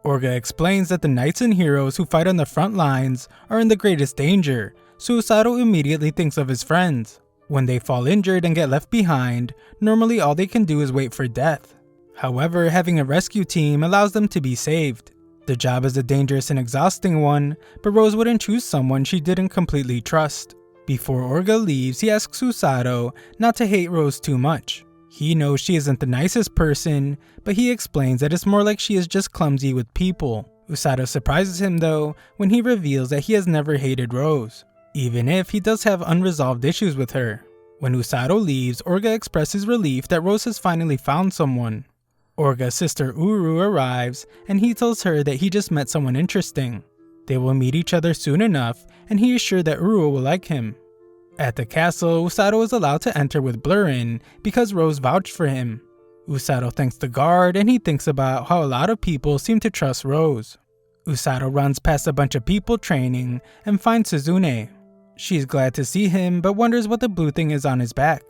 Orga explains that the knights and heroes who fight on the front lines are in the greatest danger, so Usato immediately thinks of his friends. When they fall injured and get left behind, normally all they can do is wait for death. However, having a rescue team allows them to be saved. The job is a dangerous and exhausting one, but Rose wouldn't choose someone she didn't completely trust. Before Orga leaves, he asks Usato not to hate Rose too much. He knows she isn't the nicest person, but he explains that it's more like she is just clumsy with people. Usato surprises him though when he reveals that he has never hated Rose, even if he does have unresolved issues with her. When Usato leaves, Orga expresses relief that Rose has finally found someone. Orga's sister Uru arrives, and he tells her that he just met someone interesting. They will meet each other soon enough, and he is sure that Uru will like him. At the castle, Usato is allowed to enter with Blurrin because Rose vouched for him. Usato thanks the guard, and he thinks about how a lot of people seem to trust Rose. Usato runs past a bunch of people training and finds Suzune. She's glad to see him, but wonders what the blue thing is on his back.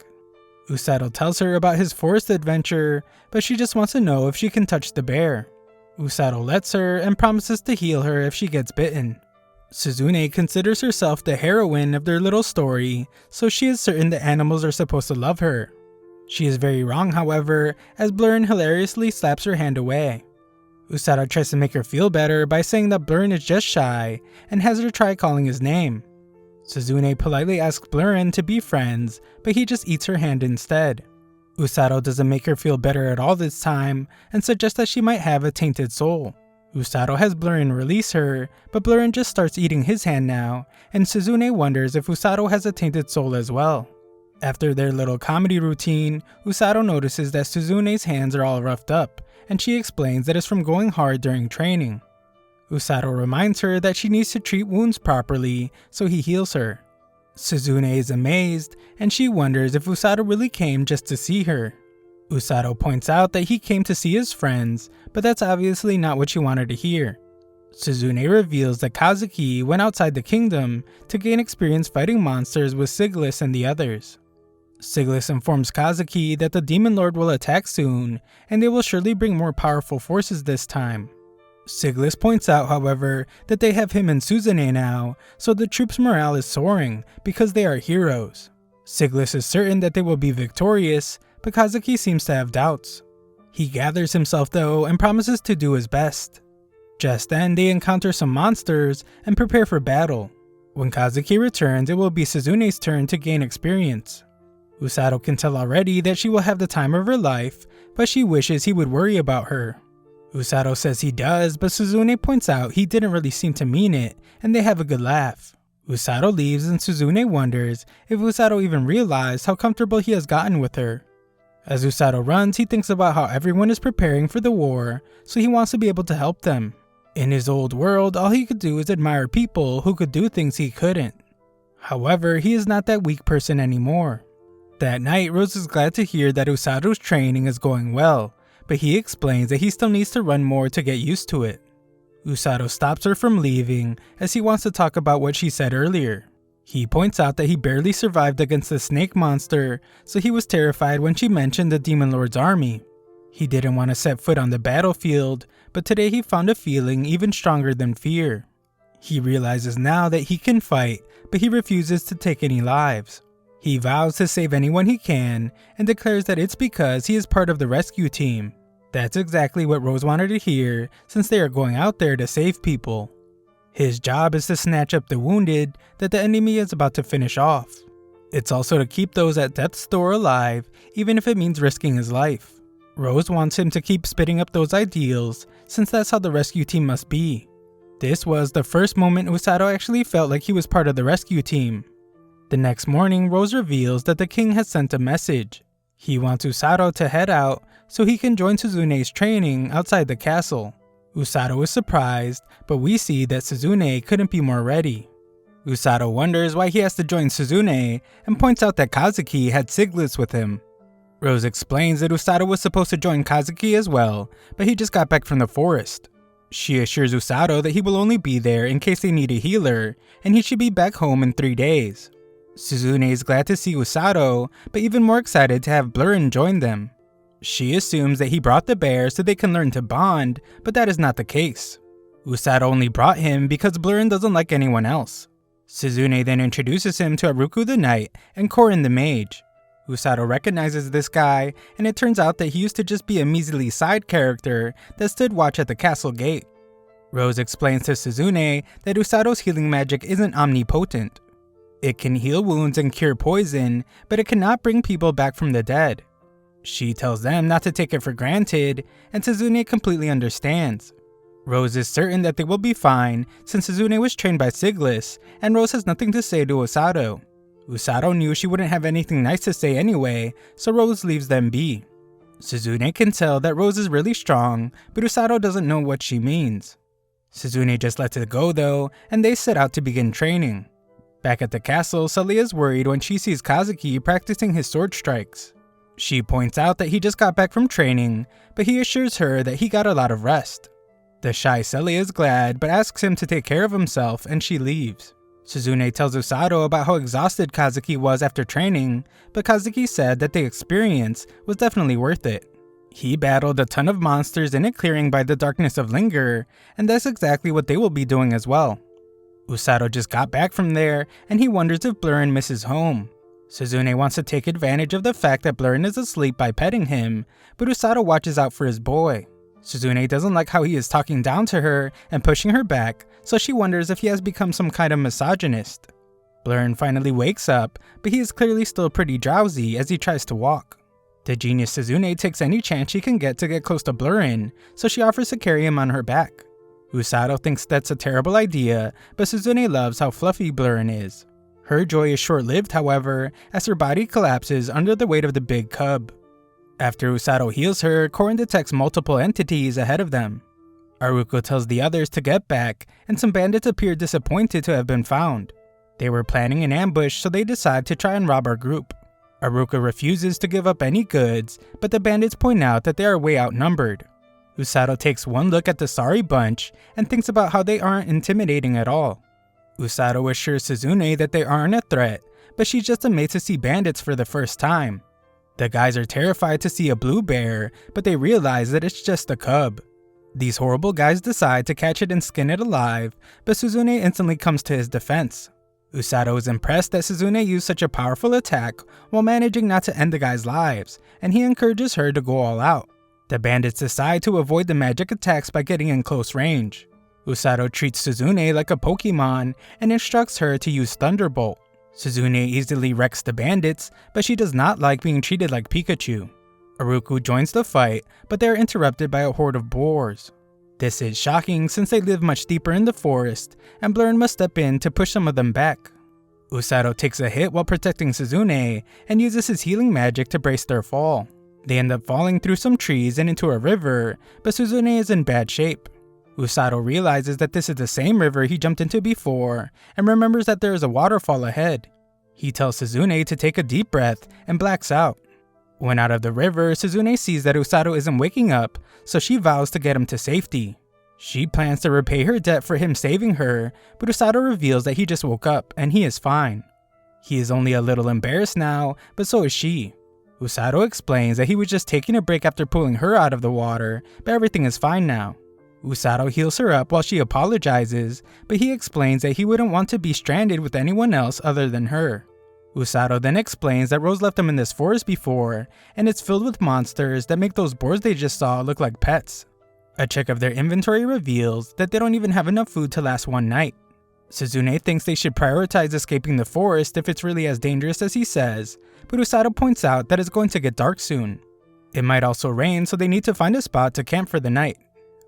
Usato tells her about his forest adventure, but she just wants to know if she can touch the bear. Usato lets her and promises to heal her if she gets bitten. Suzune considers herself the heroine of their little story, so she is certain that animals are supposed to love her. She is very wrong, however, as Blurrin hilariously slaps her hand away. Usato tries to make her feel better by saying that Blurrin is just shy and has her try calling his name. Suzune politely asks Blurrin to be friends, but he just eats her hand instead. Usato doesn't make her feel better at all this time and suggests that she might have a tainted soul. Usato has Blurren release her, but Blurren just starts eating his hand now, and Suzune wonders if Usato has a tainted soul as well. After their little comedy routine, Usato notices that Suzune's hands are all roughed up, and she explains that it's from going hard during training. Usato reminds her that she needs to treat wounds properly, so he heals her. Suzune is amazed, and she wonders if Usato really came just to see her. Usato points out that he came to see his friends, but that's obviously not what she wanted to hear. Suzune reveals that Kazuki went outside the kingdom to gain experience fighting monsters with Siglis and the others. Siglis informs Kazuki that the Demon Lord will attack soon, and they will surely bring more powerful forces this time. Siglis points out, however, that they have him and Suzune now, so the troops' morale is soaring because they are heroes. Siglis is certain that they will be victorious, but Kazuki seems to have doubts. He gathers himself though and promises to do his best. Just then they encounter some monsters and prepare for battle. When Kazuki returns, it will be Suzune's turn to gain experience. Usato can tell already that she will have the time of her life, but she wishes he would worry about her. Usato says he does, but Suzune points out he didn't really seem to mean it, and they have a good laugh. Usato leaves and Suzune wonders if Usato even realized how comfortable he has gotten with her. As Usato runs, he thinks about how everyone is preparing for the war, so he wants to be able to help them. In his old world, all he could do is admire people who could do things he couldn't. However, he is not that weak person anymore. That night, Rose is glad to hear that Usato's training is going well, but he explains that he still needs to run more to get used to it. Usato stops her from leaving as he wants to talk about what she said earlier. He points out that he barely survived against the snake monster, so he was terrified when she mentioned the Demon Lord's army. He didn't want to set foot on the battlefield, but today he found a feeling even stronger than fear. He realizes now that he can fight, but he refuses to take any lives. He vows to save anyone he can, and declares that it's because he is part of the rescue team. That's exactly what Rose wanted to hear, since they are going out there to save people. His job is to snatch up the wounded that the enemy is about to finish off. It's also to keep those at death's door alive, even if it means risking his life. Rose wants him to keep spitting up those ideals, since that's how the rescue team must be. This was the first moment Usato actually felt like he was part of the rescue team. The next morning, Rose reveals that the king has sent a message. He wants Usato to head out so he can join Suzune's training outside the castle. Usato is surprised, but we see that Suzune couldn't be more ready. Usato wonders why he has to join Suzune and points out that Kazuki had Siglis with him. Rose explains that Usato was supposed to join Kazuki as well, but he just got back from the forest. She assures Usato that he will only be there in case they need a healer, and he should be back home in 3 days. Suzune is glad to see Usato, but even more excited to have Blurren join them. She assumes that he brought the bear so they can learn to bond, but that is not the case. Usato only brought him because Blurren doesn't like anyone else. Suzune then introduces him to Haruku the Knight and Korin the Mage. Usato recognizes this guy, and it turns out that he used to just be a measly side character that stood watch at the castle gate. Rose explains to Suzune that Usato's healing magic isn't omnipotent. It can heal wounds and cure poison, but it cannot bring people back from the dead. She tells them not to take it for granted, and Suzune completely understands. Rose is certain that they will be fine since Suzune was trained by Siglis, and Rose has nothing to say to Usato. Usato knew she wouldn't have anything nice to say anyway, so Rose leaves them be. Suzune can tell that Rose is really strong, but Usato doesn't know what she means. Suzune just lets it go though, and they set out to begin training. Back at the castle, Sully is worried when she sees Kazuki practicing his sword strikes. She points out that he just got back from training, but he assures her that he got a lot of rest. The shy Sully is glad, but asks him to take care of himself, and she leaves. Suzune tells Usato about how exhausted Kazuki was after training, but Kazuki said that the experience was definitely worth it. He battled a ton of monsters in a clearing by the darkness of Linger, and that's exactly what they will be doing as well. Usato just got back from there, and he wonders if Blurren misses home. Suzune wants to take advantage of the fact that Blurren is asleep by petting him, but Usato watches out for his boy. Suzune doesn't like how he is talking down to her and pushing her back, so she wonders if he has become some kind of misogynist. Blurren finally wakes up, but he is clearly still pretty drowsy as he tries to walk. The genius Suzune takes any chance she can get to get close to Blurrin, so she offers to carry him on her back. Usato thinks that's a terrible idea, but Suzune loves how fluffy Blurrin is. Her joy is short-lived, however, as her body collapses under the weight of the big cub. After Usato heals her, Korin detects multiple entities ahead of them. Aruko tells the others to get back, and some bandits appear disappointed to have been found. They were planning an ambush, so they decide to try and rob our group. Aruka refuses to give up any goods, but the bandits point out that they are way outnumbered. Usato takes one look at the sorry bunch and thinks about how they aren't intimidating at all. Usato assures Suzune that they aren't a threat, but she's just amazed to see bandits for the first time. The guys are terrified to see a blue bear, but they realize that it's just a cub. These horrible guys decide to catch it and skin it alive, but Suzune instantly comes to his defense. Usato is impressed that Suzune used such a powerful attack while managing not to end the guys' lives, and he encourages her to go all out. The bandits decide to avoid the magic attacks by getting in close range. Usato treats Suzune like a Pokemon and instructs her to use Thunderbolt. Suzune easily wrecks the bandits, but she does not like being treated like Pikachu. Aruko joins the fight, but they are interrupted by a horde of boars. This is shocking since they live much deeper in the forest, and Blurrin must step in to push some of them back. Usato takes a hit while protecting Suzune and uses his healing magic to brace their fall. They end up falling through some trees and into a river, but Suzune is in bad shape. Usato realizes that this is the same river he jumped into before, and remembers that there is a waterfall ahead. He tells Suzune to take a deep breath and blacks out. When out of the river, Suzune sees that Usato isn't waking up, so she vows to get him to safety. She plans to repay her debt for him saving her, but Usato reveals that he just woke up and he is fine. He is only a little embarrassed now, but so is she. Usato explains that he was just taking a break after pulling her out of the water, but everything is fine now. Usato heals her up while she apologizes, but he explains that he wouldn't want to be stranded with anyone else other than her. Usato then explains that Rose left them in this forest before, and it's filled with monsters that make those boars they just saw look like pets. A check of their inventory reveals that they don't even have enough food to last one night. Suzune thinks they should prioritize escaping the forest if it's really as dangerous as he says, but Usato points out that it's going to get dark soon. It might also rain, so they need to find a spot to camp for the night.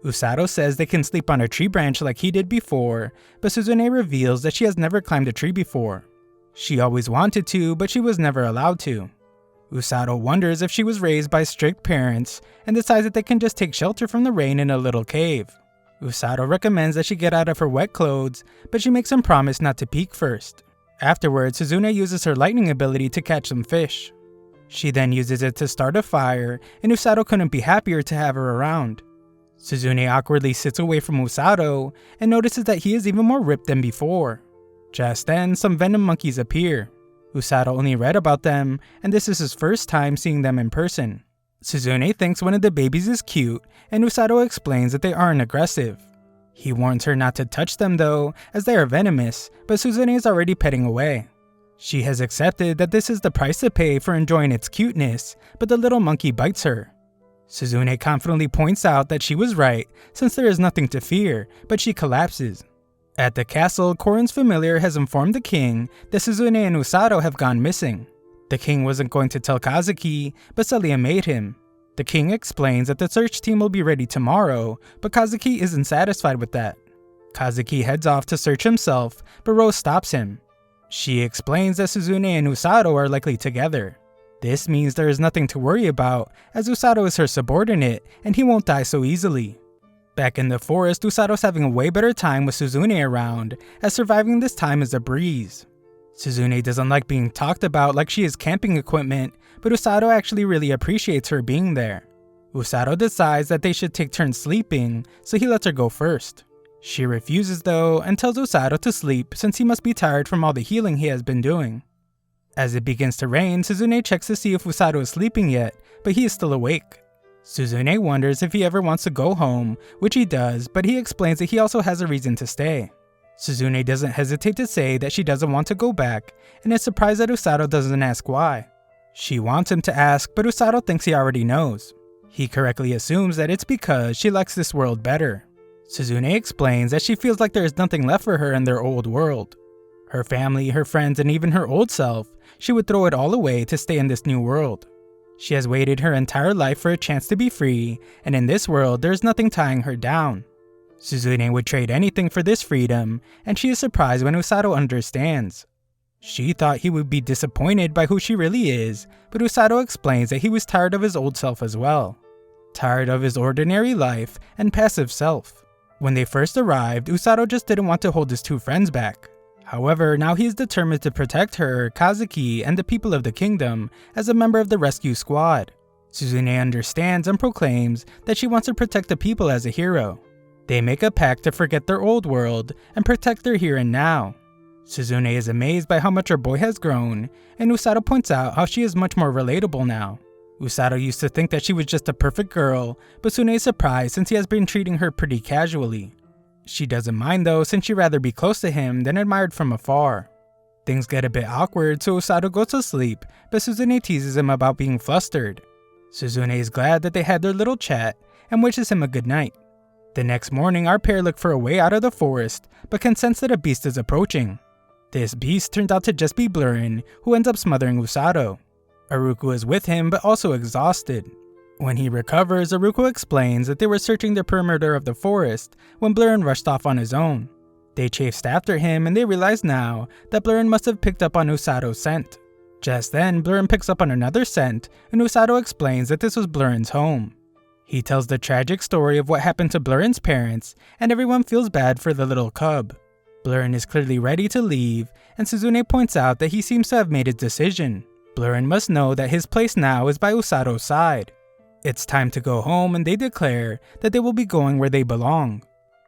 Usato says they can sleep on a tree branch like he did before, but Suzune reveals that she has never climbed a tree before. She always wanted to, but she was never allowed to. Usato wonders if she was raised by strict parents and decides that they can just take shelter from the rain in a little cave. Usato recommends that she get out of her wet clothes, but she makes him promise not to peek first. Afterwards, Suzune uses her lightning ability to catch some fish. She then uses it to start a fire, and Usato couldn't be happier to have her around. Suzune awkwardly sits away from Usato and notices that he is even more ripped than before. Just then, some venom monkeys appear. Usato only read about them, and this is his first time seeing them in person. Suzune thinks one of the babies is cute, and Usato explains that they aren't aggressive. He warns her not to touch them though, as they are venomous, but Suzune is already petting away. She has accepted that this is the price to pay for enjoying its cuteness, but the little monkey bites her. Suzune confidently points out that she was right, since there is nothing to fear, but she collapses. At the castle, Korin's familiar has informed the king that Suzune and Usato have gone missing. The king wasn't going to tell Kazuki, but Celia made him. The king explains that the search team will be ready tomorrow, but Kazuki isn't satisfied with that. Kazuki heads off to search himself, but Rose stops him. She explains that Suzune and Usato are likely together. This means there is nothing to worry about, as Usato is her subordinate and he won't die so easily. Back in the forest, Usato's having a way better time with Suzune around, as surviving this time is a breeze. Suzune doesn't like being talked about like she is camping equipment, but Usato actually really appreciates her being there. Usato decides that they should take turns sleeping, so he lets her go first. She refuses though, and tells Usato to sleep since he must be tired from all the healing he has been doing. As it begins to rain, Suzune checks to see if Usato is sleeping yet, but he is still awake. Suzune wonders if he ever wants to go home, which he does, but he explains that he also has a reason to stay. Suzune doesn't hesitate to say that she doesn't want to go back, and is surprised that Usato doesn't ask why. She wants him to ask, but Usato thinks he already knows. He correctly assumes that it's because she likes this world better. Suzune explains that she feels like there is nothing left for her in their old world. Her family, her friends, and even her old self, she would throw it all away to stay in this new world. She has waited her entire life for a chance to be free, and in this world there is nothing tying her down. Suzune would trade anything for this freedom, and she is surprised when Usato understands. She thought he would be disappointed by who she really is, but Usato explains that he was tired of his old self as well. Tired of his ordinary life and passive self. When they first arrived, Usato just didn't want to hold his two friends back. However, now he is determined to protect her, Kazuki, and the people of the kingdom as a member of the rescue squad. Suzune understands and proclaims that she wants to protect the people as a hero. They make a pact to forget their old world and protect their here and now. Suzune is amazed by how much her boy has grown, and Usato points out how she is much more relatable now. Usato used to think that she was just a perfect girl, but Sune is surprised since he has been treating her pretty casually. She doesn't mind though, since she'd rather be close to him than admired from afar. Things get a bit awkward, so Usato goes to sleep, but Suzune teases him about being flustered. Suzune is glad that they had their little chat and wishes him a good night. The next morning, our pair look for a way out of the forest, but can sense that a beast is approaching. This beast turns out to just be Blurrin, who ends up smothering Usato. Aruku is with him, but also exhausted. When he recovers, Aruku explains that they were searching the perimeter of the forest when Blurrin rushed off on his own. They chased after him, and they realize now that Blurrin must have picked up on Usato's scent. Just then, Blurrin picks up on another scent, and Usato explains that this was Blurrin's home. He tells the tragic story of what happened to Blurrin's parents, and everyone feels bad for the little cub. Blurrin is clearly ready to leave, and Suzune points out that he seems to have made his decision. Blurrin must know that his place now is by Usato's side. It's time to go home, and they declare that they will be going where they belong.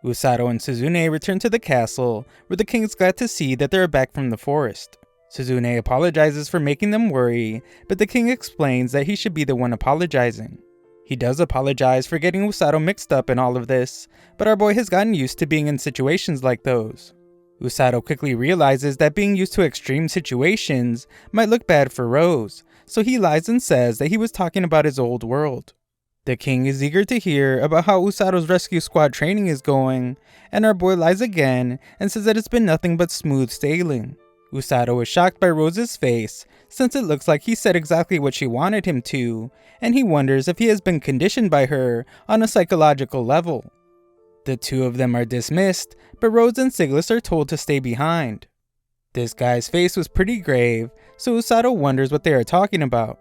Usato and Suzune return to the castle, where the king is glad to see that they are back from the forest. Suzune apologizes for making them worry, but the king explains that he should be the one apologizing. He does apologize for getting Usato mixed up in all of this, but our boy has gotten used to being in situations like those. Usato quickly realizes that being used to extreme situations might look bad for Rose, so he lies and says that he was talking about his old world. The king is eager to hear about how Usato's rescue squad training is going, and our boy lies again and says that it's been nothing but smooth sailing. Usato is shocked by Rose's face, since it looks like he said exactly what she wanted him to, and he wonders if he has been conditioned by her on a psychological level. The two of them are dismissed, but Rose and Siglis are told to stay behind. This guy's face was pretty grave, so Usato wonders what they are talking about.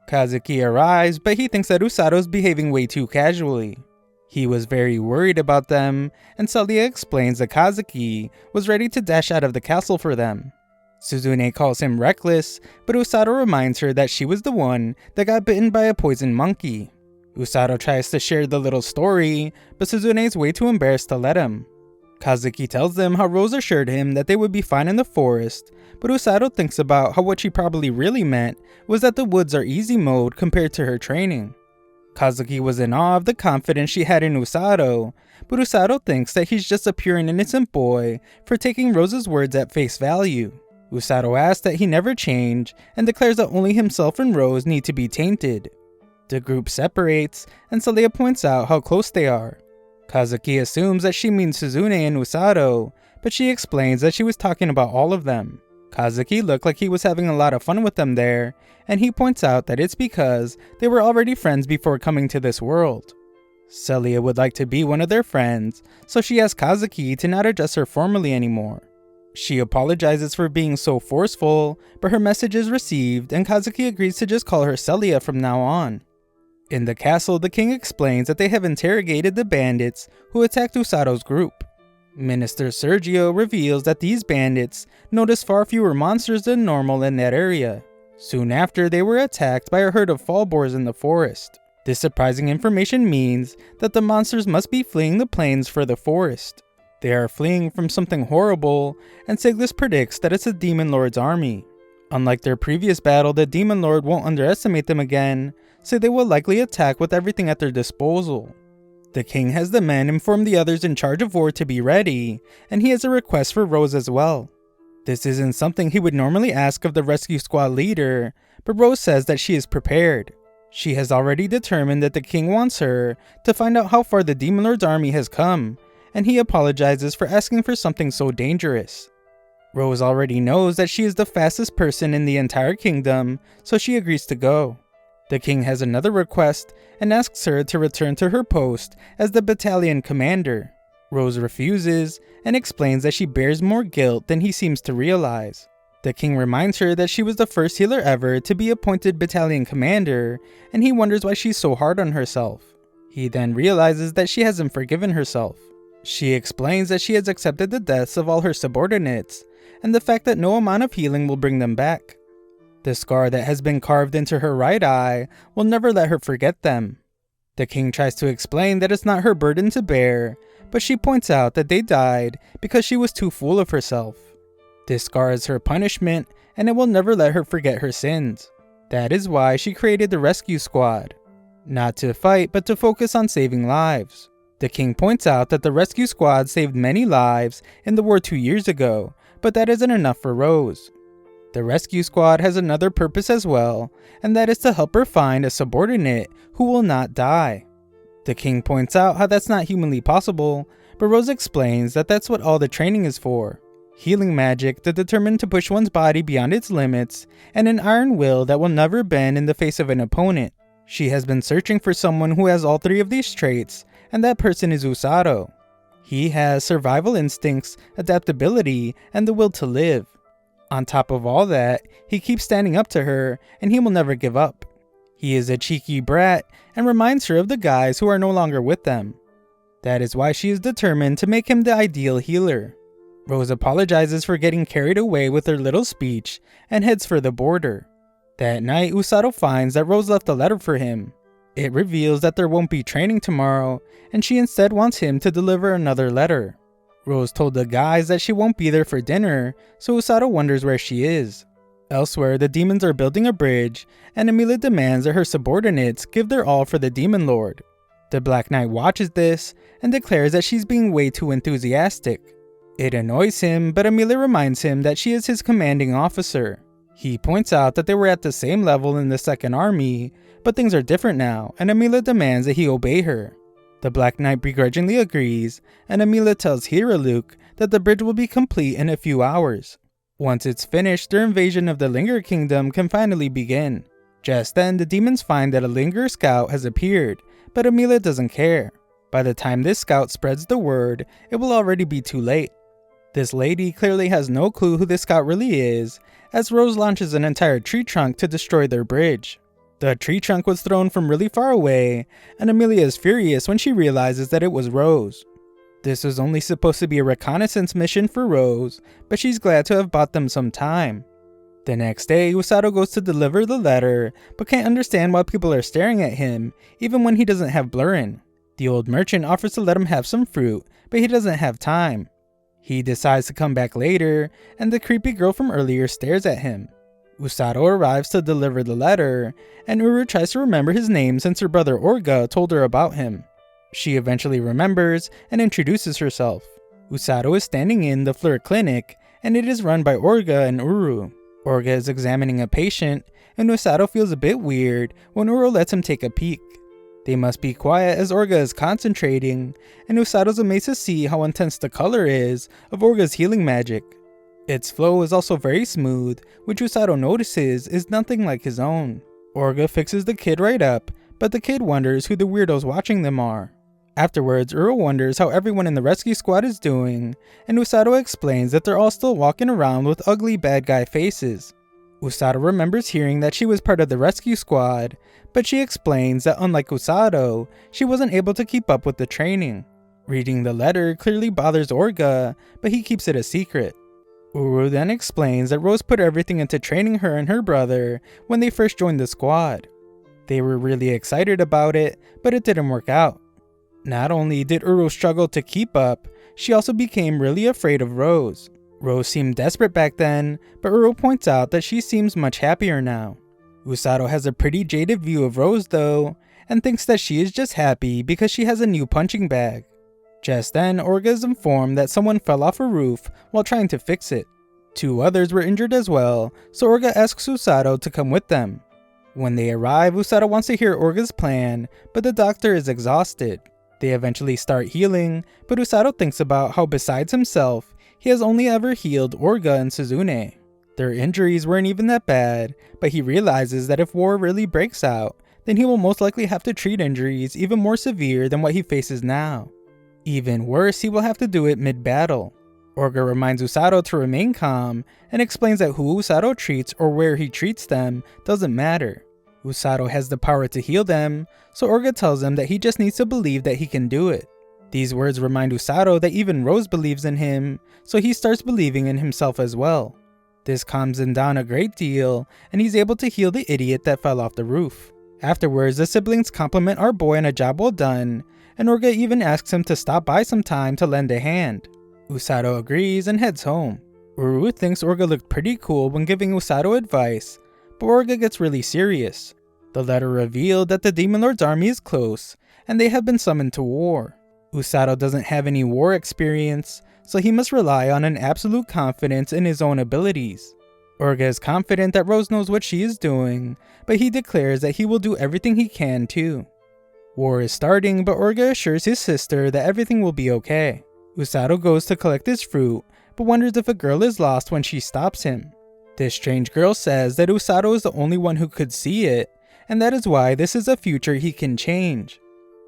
Kazuki arrives, but he thinks that Usato is behaving way too casually. He was very worried about them, and Celia explains that Kazuki was ready to dash out of the castle for them. Suzune calls him reckless, but Usato reminds her that she was the one that got bitten by a poison monkey. Usato tries to share the little story, but Suzune is way too embarrassed to let him. Kazuki tells them how Rose assured him that they would be fine in the forest, but Usato thinks about how what she probably really meant was that the woods are easy mode compared to her training. Kazuki was in awe of the confidence she had in Usato, but Usato thinks that he's just a pure and innocent boy for taking Rose's words at face value. Usato asks that he never change and declares that only himself and Rose need to be tainted. The group separates, and Celia points out how close they are. Kazuki assumes that she means Suzune and Usato, but she explains that she was talking about all of them. Kazuki looked like he was having a lot of fun with them there, and he points out that it's because they were already friends before coming to this world. Celia would like to be one of their friends, so she asks Kazuki to not address her formally anymore. She apologizes for being so forceful, but her message is received, and Kazuki agrees to just call her Celia from now on. In the castle, the king explains that they have interrogated the bandits who attacked Usato's group. Minister Sergio reveals that these bandits noticed far fewer monsters than normal in that area. Soon after, they were attacked by a herd of fall boars in the forest. This surprising information means that the monsters must be fleeing the plains for the forest. They are fleeing from something horrible, and Siglis predicts that it's a Demon Lord's army. Unlike their previous battle, the Demon Lord won't underestimate them again, so they will likely attack with everything at their disposal. The king has the men inform the others in charge of war to be ready, and he has a request for Rose as well. This isn't something he would normally ask of the rescue squad leader, but Rose says that she is prepared. She has already determined that the king wants her to find out how far the Demon Lord's army has come, and he apologizes for asking for something so dangerous. Rose already knows that she is the fastest person in the entire kingdom, so she agrees to go. The king has another request and asks her to return to her post as the battalion commander. Rose refuses and explains that she bears more guilt than he seems to realize. The king reminds her that she was the first healer ever to be appointed battalion commander, and he wonders why she's so hard on herself. He then realizes that she hasn't forgiven herself. She explains that she has accepted the deaths of all her subordinates, and the fact that no amount of healing will bring them back. The scar that has been carved into her right eye will never let her forget them. The king tries to explain that it's not her burden to bear, but she points out that they died because she was too full of herself. This scar is her punishment, and it will never let her forget her sins. That is why she created the rescue squad. Not to fight, but to focus on saving lives. The king points out that the rescue squad saved many lives in the war 2 years ago, but that isn't enough for Rose. The rescue squad has another purpose as well, and that is to help her find a subordinate who will not die. The king points out how that's not humanly possible, but Rose explains that that's what all the training is for. Healing magic that determined to push one's body beyond its limits, and an iron will that will never bend in the face of an opponent. She has been searching for someone who has all 3 of these traits, and that person is Usato. He has survival instincts, adaptability, and the will to live. On top of all that, he keeps standing up to her, and he will never give up. He is a cheeky brat, and reminds her of the guys who are no longer with them. That is why she is determined to make him the ideal healer. Rose apologizes for getting carried away with her little speech, and heads for the border. That night, Usato finds that Rose left a letter for him. It reveals that there won't be training tomorrow, and she instead wants him to deliver another letter. Rose told the guys that she won't be there for dinner, so Usato wonders where she is. Elsewhere, the demons are building a bridge, and Emilia demands that her subordinates give their all for the demon lord. The Black Knight watches this, and declares that she's being way too enthusiastic. It annoys him, but Emilia reminds him that she is his commanding officer. He points out that they were at the same level in the Second Army, but things are different now, and Emilia demands that he obey her. The Black Knight begrudgingly agrees, and Emilia tells Luke that the bridge will be complete in a few hours. Once it's finished, their invasion of the Linger Kingdom can finally begin. Just then, the demons find that a Linger scout has appeared, but Emilia doesn't care. By the time this scout spreads the word, it will already be too late. This lady clearly has no clue who this scout really is, as Rose launches an entire tree trunk to destroy their bridge. The tree trunk was thrown from really far away, and Emilia is furious when she realizes that it was Rose. This was only supposed to be a reconnaissance mission for Rose, but she's glad to have bought them some time. The next day, Usato goes to deliver the letter, but can't understand why people are staring at him, even when he doesn't have Blurrin. The old merchant offers to let him have some fruit, but he doesn't have time. He decides to come back later, and the creepy girl from earlier stares at him. Usato arrives to deliver the letter, and Uru tries to remember his name since her brother Orga told her about him. She eventually remembers and introduces herself. Usato is standing in the Fleur Clinic, and it is run by Orga and Uru. Orga is examining a patient, and Usato feels a bit weird when Uru lets him take a peek. They must be quiet as Orga is concentrating, and Usato's amazed to see how intense the color is of Orga's healing magic. Its flow is also very smooth, which Usato notices is nothing like his own. Orga fixes the kid right up, but the kid wonders who the weirdos watching them are. Afterwards, Uro wonders how everyone in the rescue squad is doing, and Usato explains that they're all still walking around with ugly bad guy faces. Usato remembers hearing that she was part of the rescue squad, but she explains that unlike Usato, she wasn't able to keep up with the training. Reading the letter clearly bothers Orga, but he keeps it a secret. Uru then explains that Rose put everything into training her and her brother when they first joined the squad. They were really excited about it, but it didn't work out. Not only did Uru struggle to keep up, she also became really afraid of Rose. Rose seemed desperate back then, but Uru points out that she seems much happier now. Usato has a pretty jaded view of Rose though, and thinks that she is just happy because she has a new punching bag. Just then, Orga is informed that someone fell off a roof while trying to fix it. 2 others were injured as well, so Orga asks Usato to come with them. When they arrive, Usato wants to hear Orga's plan, but the doctor is exhausted. They eventually start healing, but Usato thinks about how besides himself, he has only ever healed Orga and Suzune. Their injuries weren't even that bad, but he realizes that if war really breaks out, then he will most likely have to treat injuries even more severe than what he faces now. Even worse, he will have to do it mid-battle. Orga reminds Usato to remain calm and explains that who Usato treats or where he treats them doesn't matter. Usato has the power to heal them, so Orga tells him that he just needs to believe that he can do it. These words remind Usato that even Rose believes in him, so he starts believing in himself as well. This calms him down a great deal, and he's able to heal the idiot that fell off the roof. Afterwards, the siblings compliment our boy on a job well done, and Orga even asks him to stop by sometime to lend a hand. Usato agrees and heads home. Uru thinks Orga looked pretty cool when giving Usato advice, but Orga gets really serious. The letter revealed that the Demon Lord's army is close, and they have been summoned to war. Usato doesn't have any war experience, so he must rely on an absolute confidence in his own abilities. Orga is confident that Rose knows what she is doing, but he declares that he will do everything he can too. War is starting, but Orga assures his sister that everything will be okay. Usato goes to collect his fruit, but wonders if a girl is lost when she stops him. This strange girl says that Usato is the only one who could see it, and that is why this is a future he can change.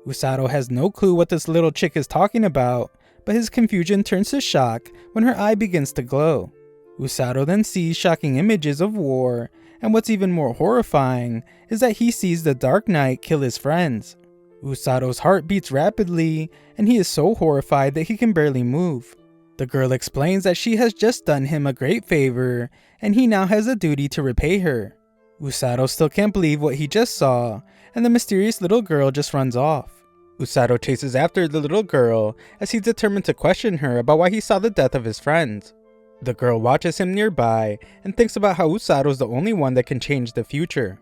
Usato has no clue what this little chick is talking about, but his confusion turns to shock when her eye begins to glow. Usato then sees shocking images of war, and what's even more horrifying is that he sees the Dark Knight kill his friends. Usato's heart beats rapidly, and he is so horrified that he can barely move. The girl explains that she has just done him a great favor, and he now has a duty to repay her. Usato still can't believe what he just saw, and the mysterious little girl just runs off. Usato chases after the little girl as he's determined to question her about why he saw the death of his friends. The girl watches him nearby and thinks about how Usato is the only one that can change the future.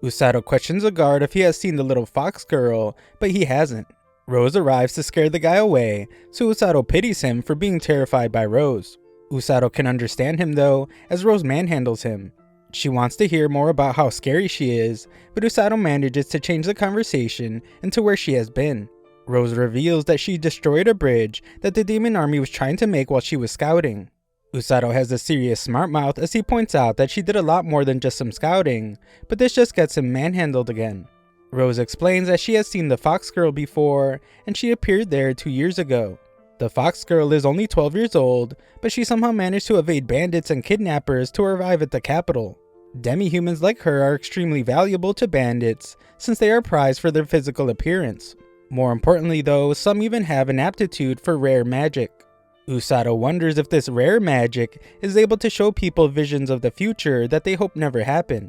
Usato questions a guard if he has seen the little fox girl, but he hasn't. Rose arrives to scare the guy away, so Usato pities him for being terrified by Rose. Usato can understand him though, as Rose manhandles him. She wants to hear more about how scary she is, but Usato manages to change the conversation into where she has been. Rose reveals that she destroyed a bridge that the demon army was trying to make while she was scouting. Usato has a serious smart mouth as he points out that she did a lot more than just some scouting, but this just gets him manhandled again. Rose explains that she has seen the Fox Girl before, and she appeared there 2 years ago. The Fox Girl is only 12 years old, but she somehow managed to evade bandits and kidnappers to arrive at the capital. Demi-humans like her are extremely valuable to bandits, since they are prized for their physical appearance. More importantly though, some even have an aptitude for rare magic. Usato wonders if this rare magic is able to show people visions of the future that they hope never happen.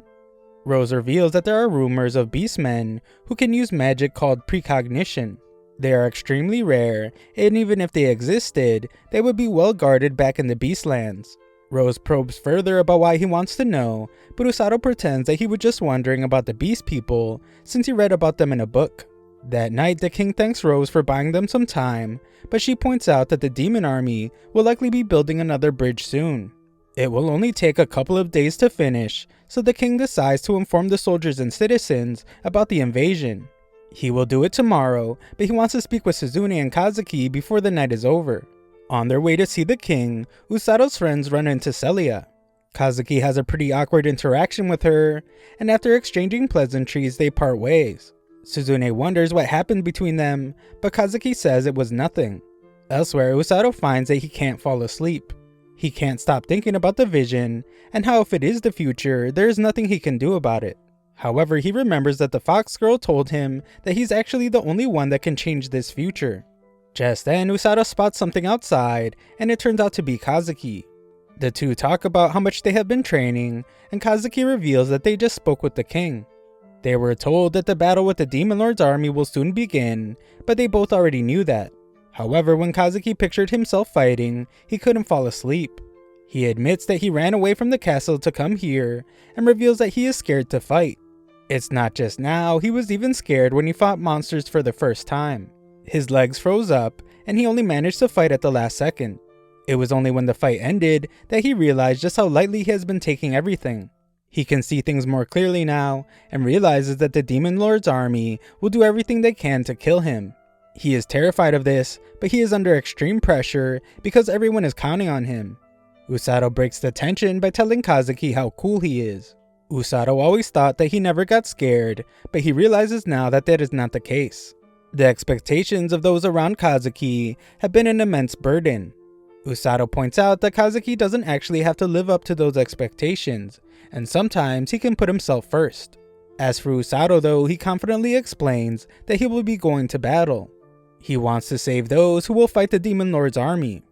Rose reveals that there are rumors of beastmen who can use magic called precognition. They are extremely rare, and even if they existed, they would be well guarded back in the Beastlands. Rose probes further about why he wants to know, but Usato pretends that he was just wondering about the beast people since he read about them in a book. That night, the king thanks Rose for buying them some time, but she points out that the demon army will likely be building another bridge soon. It will only take a couple of days to finish, so the king decides to inform the soldiers and citizens about the invasion. He will do it tomorrow, but he wants to speak with Suzune and Kazuki before the night is over. On their way to see the king, Usato's friends run into Celia. Kazuki has a pretty awkward interaction with her, and after exchanging pleasantries, they part ways. Suzune wonders what happened between them, but Kazuki says it was nothing. Elsewhere, Usato finds that he can't fall asleep. He can't stop thinking about the vision, and how if it is the future, there is nothing he can do about it. However, he remembers that the Fox Girl told him that he's actually the only one that can change this future. Just then, Usato spots something outside, and it turns out to be Kazuki. The two talk about how much they have been training, and Kazuki reveals that they just spoke with the king. They were told that the battle with the Demon Lord's army will soon begin, but they both already knew that. However, when Kazuki pictured himself fighting, he couldn't fall asleep. He admits that he ran away from the castle to come here, and reveals that he is scared to fight. It's not just now, he was even scared when he fought monsters for the first time. His legs froze up, and he only managed to fight at the last second. It was only when the fight ended that he realized just how lightly he has been taking everything. He can see things more clearly now, and realizes that the Demon Lord's army will do everything they can to kill him. He is terrified of this, but he is under extreme pressure because everyone is counting on him. Usato breaks the tension by telling Kazuki how cool he is. Usato always thought that he never got scared, but he realizes now that that is not the case. The expectations of those around Kazuki have been an immense burden. Usato points out that Kazuki doesn't actually have to live up to those expectations, and sometimes he can put himself first. As for Usato though, he confidently explains that he will be going to battle. He wants to save those who will fight the Demon Lord's army.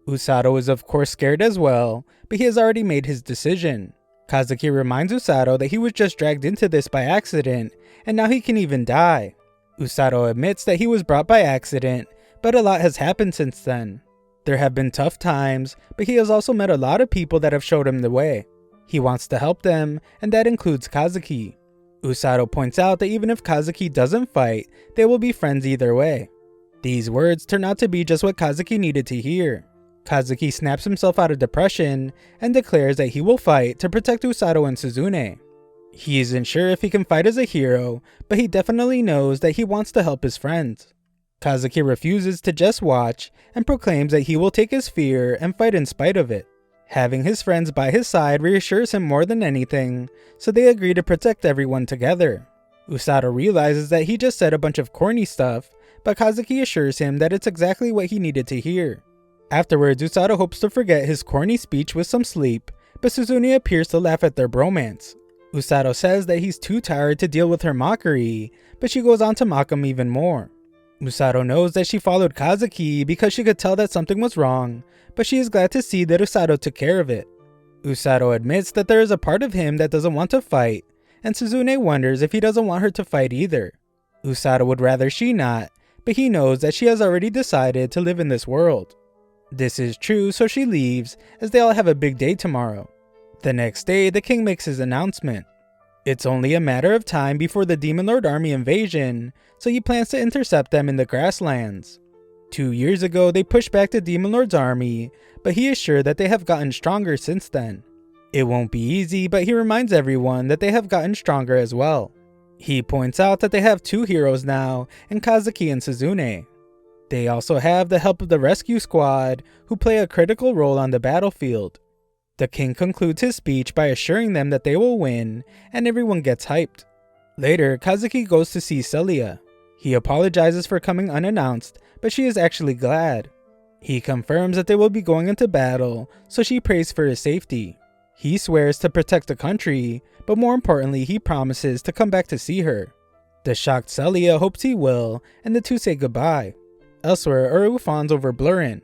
Usato is of course scared as well, but he has already made his decision. Kazuki reminds Usato that he was just dragged into this by accident, and now he can even die. Usato admits that he was brought by accident, but a lot has happened since then. There have been tough times, but he has also met a lot of people that have showed him the way. He wants to help them, and that includes Kazuki. Usato points out that even if Kazuki doesn't fight, they will be friends either way. These words turn out to be just what Kazuki needed to hear. Kazuki snaps himself out of depression and declares that he will fight to protect Usato and Suzune. He isn't sure if he can fight as a hero, but he definitely knows that he wants to help his friends. Kazuki refuses to just watch and proclaims that he will take his fear and fight in spite of it. Having his friends by his side reassures him more than anything, so they agree to protect everyone together. Usato realizes that he just said a bunch of corny stuff, but Kazuki assures him that it's exactly what he needed to hear. Afterwards, Usato hopes to forget his corny speech with some sleep, but Suzune appears to laugh at their bromance. Usato says that he's too tired to deal with her mockery, but she goes on to mock him even more. Usato knows that she followed Kazuki because she could tell that something was wrong, but she is glad to see that Usato took care of it. Usato admits that there is a part of him that doesn't want to fight, and Suzune wonders if he doesn't want her to fight either. Usato would rather she not, but he knows that she has already decided to live in this world. This is true, so she leaves, as they all have a big day tomorrow. The next day, the king makes his announcement. It's only a matter of time before the Demon Lord army invasion, so he plans to intercept them in the grasslands. 2 years ago, they pushed back the Demon Lord's army, but he is sure that they have gotten stronger since then. It won't be easy, but he reminds everyone that they have gotten stronger as well. He points out that they have 2 heroes now, in Kazuki and Suzune. They also have the help of the rescue squad, who play a critical role on the battlefield. The king concludes his speech by assuring them that they will win, and everyone gets hyped. Later, Kazuki goes to see Celia. He apologizes for coming unannounced, but she is actually glad. He confirms that they will be going into battle, so she prays for his safety. He swears to protect the country, but more importantly, he promises to come back to see her. The shocked Celia hopes he will, and the two say goodbye. Elsewhere, Uru fawns over Blurrin.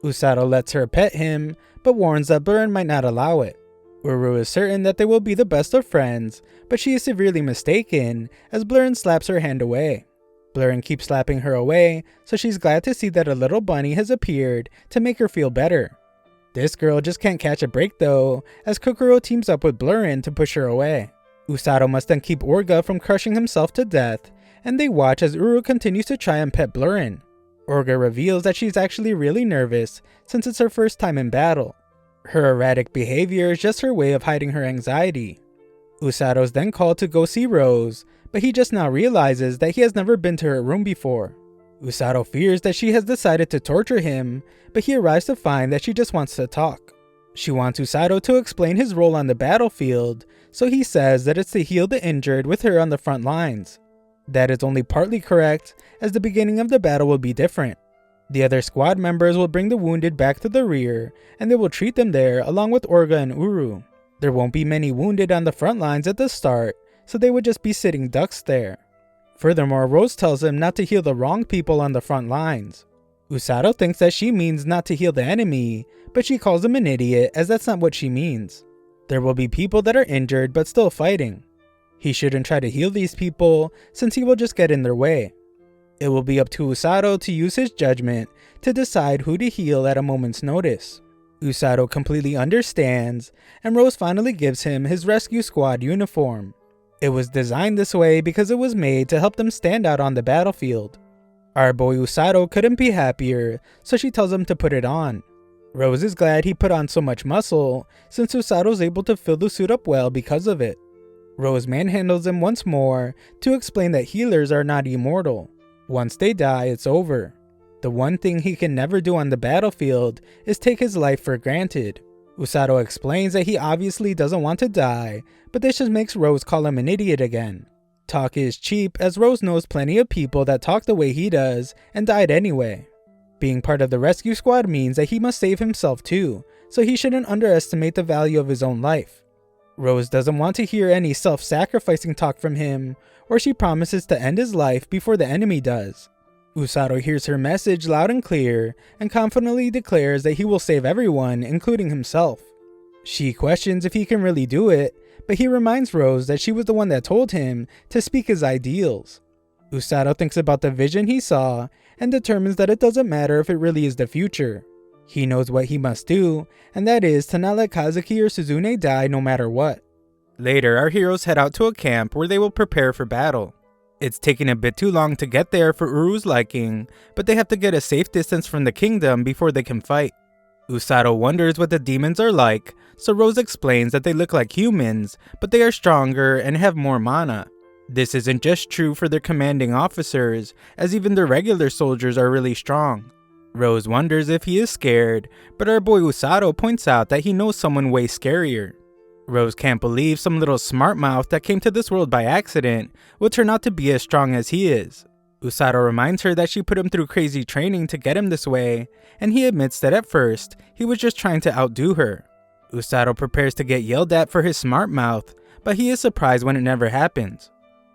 Usato lets her pet him, but warns that Blurrin might not allow it. Uru is certain that they will be the best of friends, but she is severely mistaken, as Blurrin slaps her hand away. Blurrin keeps slapping her away, so she's glad to see that a little bunny has appeared to make her feel better. This girl just can't catch a break though, as Kokoro teams up with Blurrin to push her away. Usato must then keep Orga from crushing himself to death, and they watch as Uru continues to try and pet Blurrin. Orga reveals that she's actually really nervous since it's her first time in battle. Her erratic behavior is just her way of hiding her anxiety. Usato is then called to go see Rose, but he just now realizes that he has never been to her room before. Usato fears that she has decided to torture him, but he arrives to find that she just wants to talk. She wants Usato to explain his role on the battlefield, so he says that it's to heal the injured with her on the front lines. That is only partly correct, as the beginning of the battle will be different. The other squad members will bring the wounded back to the rear, and they will treat them there along with Orga and Uru. There won't be many wounded on the front lines at the start, so they would just be sitting ducks there. Furthermore, Rose tells him not to heal the wrong people on the front lines. Usato thinks that she means not to heal the enemy, but she calls him an idiot as that's not what she means. There will be people that are injured but still fighting. He shouldn't try to heal these people since he will just get in their way. It will be up to Usato to use his judgment to decide who to heal at a moment's notice. Usato completely understands, and Rose finally gives him his rescue squad uniform. It was designed this way because it was made to help them stand out on the battlefield. Our boy Usato couldn't be happier, so she tells him to put it on. Rose is glad he put on so much muscle, since Usato is able to fill the suit up well because of it. Rose manhandles him once more to explain that healers are not immortal. Once they die, it's over. The one thing he can never do on the battlefield is take his life for granted. Usato explains that he obviously doesn't want to die, but this just makes Rose call him an idiot again. Talk is cheap, as Rose knows plenty of people that talk the way he does and died anyway. Being part of the rescue squad means that he must save himself too, so he shouldn't underestimate the value of his own life. Rose doesn't want to hear any self-sacrificing talk from him, or she promises to end his life before the enemy does. Usato hears her message loud and clear, and confidently declares that he will save everyone, including himself. She questions if he can really do it, but he reminds Rose that she was the one that told him to speak his ideals. Usato thinks about the vision he saw, and determines that it doesn't matter if it really is the future. He knows what he must do, and that is to not let Kazuki or Suzune die no matter what. Later, our heroes head out to a camp where they will prepare for battle. It's taking a bit too long to get there for Uru's liking, but they have to get a safe distance from the kingdom before they can fight. Usato wonders what the demons are like, so Rose explains that they look like humans, but they are stronger and have more mana. This isn't just true for their commanding officers, as even their regular soldiers are really strong. Rose wonders if he is scared, but our boy Usato points out that he knows someone way scarier. Rose can't believe some little smart mouth that came to this world by accident will turn out to be as strong as he is. Usato reminds her that she put him through crazy training to get him this way, and he admits that at first, he was just trying to outdo her. Usato prepares to get yelled at for his smart mouth, but he is surprised when it never happens.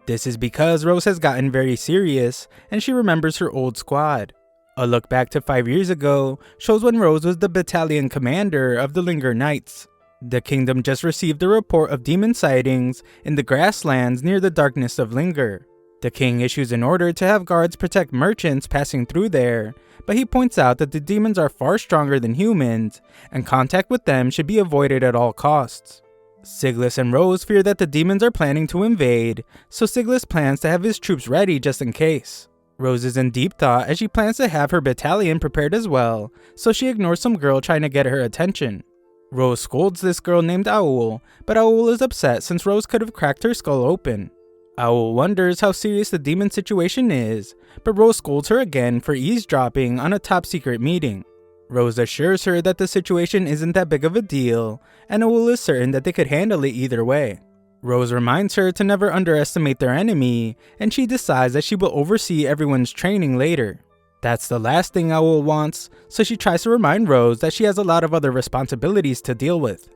This is because Rose has gotten very serious, and she remembers her old squad. A look back to 5 years ago shows when Rose was the battalion commander of the Linger Knights. The kingdom just received a report of demon sightings in the grasslands near the darkness of Linger. The king issues an order to have guards protect merchants passing through there, but he points out that the demons are far stronger than humans, and contact with them should be avoided at all costs. Siglis and Rose fear that the demons are planning to invade, so Siglis plans to have his troops ready just in case. Rose is in deep thought as she plans to have her battalion prepared as well, so she ignores some girl trying to get her attention. Rose scolds this girl named Aul, but Aul is upset since Rose could have cracked her skull open. Aul wonders how serious the demon situation is, but Rose scolds her again for eavesdropping on a top secret meeting. Rose assures her that the situation isn't that big of a deal, and Aul is certain that they could handle it either way. Rose reminds her to never underestimate their enemy, and she decides that she will oversee everyone's training later. That's the last thing Aul wants, so she tries to remind Rose that she has a lot of other responsibilities to deal with.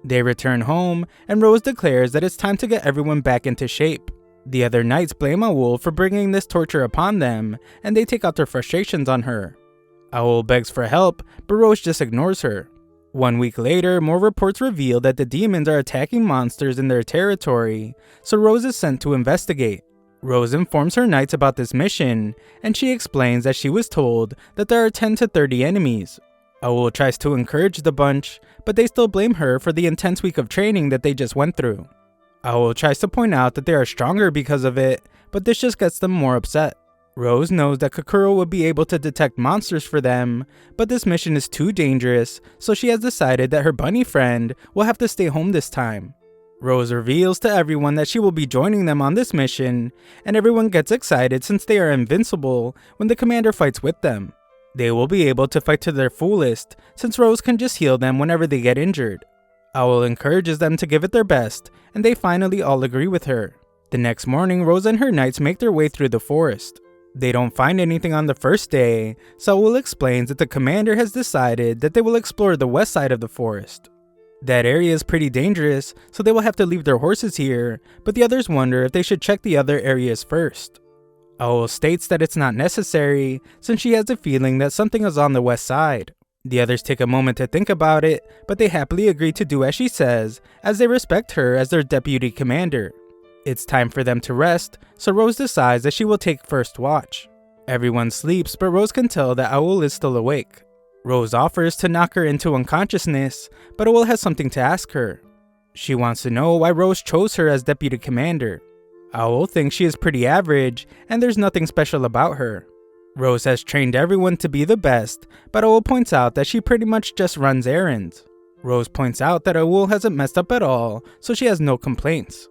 They return home, and Rose declares that it's time to get everyone back into shape. The other knights blame Aul for bringing this torture upon them, and they take out their frustrations on her. Aul begs for help, but Rose just ignores her. 1 week later, more reports reveal that the demons are attacking monsters in their territory, so Rose is sent to investigate. Rose informs her knights about this mission, and she explains that she was told that there are 10 to 30 enemies. Aul tries to encourage the bunch, but they still blame her for the intense week of training that they just went through. Aul tries to point out that they are stronger because of it, but this just gets them more upset. Rose knows that Kakuro would be able to detect monsters for them, but this mission is too dangerous, so she has decided that her bunny friend will have to stay home this time. Rose reveals to everyone that she will be joining them on this mission, and everyone gets excited since they are invincible when the commander fights with them. They will be able to fight to their fullest, since Rose can just heal them whenever they get injured. Aul encourages them to give it their best, and they finally all agree with her. The next morning, Rose and her knights make their way through the forest. They don't find anything on the first day, so Aul explains that the commander has decided that they will explore the west side of the forest. That area is pretty dangerous, so they will have to leave their horses here, but the others wonder if they should check the other areas first. Aul states that it's not necessary, since she has a feeling that something is on the west side. The others take a moment to think about it, but they happily agree to do as she says, as they respect her as their deputy commander. It's time for them to rest, so Rose decides that she will take first watch. Everyone sleeps, but Rose can tell that Aul is still awake. Rose offers to knock her into unconsciousness, but Aul has something to ask her. She wants to know why Rose chose her as deputy commander. Aul thinks she is pretty average, and there's nothing special about her. Rose has trained everyone to be the best, but Aul points out that she pretty much just runs errands. Rose points out that Aul hasn't messed up at all, so she has no complaints.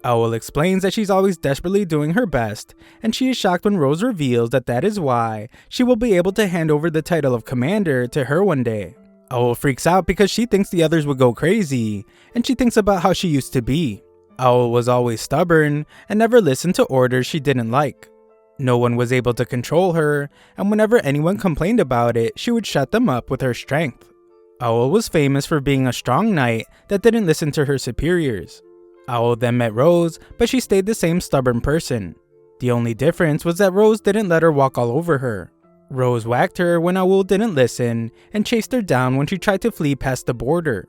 Aul explains that she's always desperately doing her best, and she is shocked when Rose reveals that that is why she will be able to hand over the title of commander to her one day. Owl freaks out because she thinks the others would go crazy, and she thinks about how she used to be. Owl was always stubborn and never listened to orders she didn't like. No one was able to control her, and whenever anyone complained about it, she would shut them up with her strength. Owl was famous for being a strong knight that didn't listen to her superiors. Owl then met Rose, but she stayed the same stubborn person. The only difference was that Rose didn't let her walk all over her. Rose whacked her when Owl didn't listen and chased her down when she tried to flee past the border.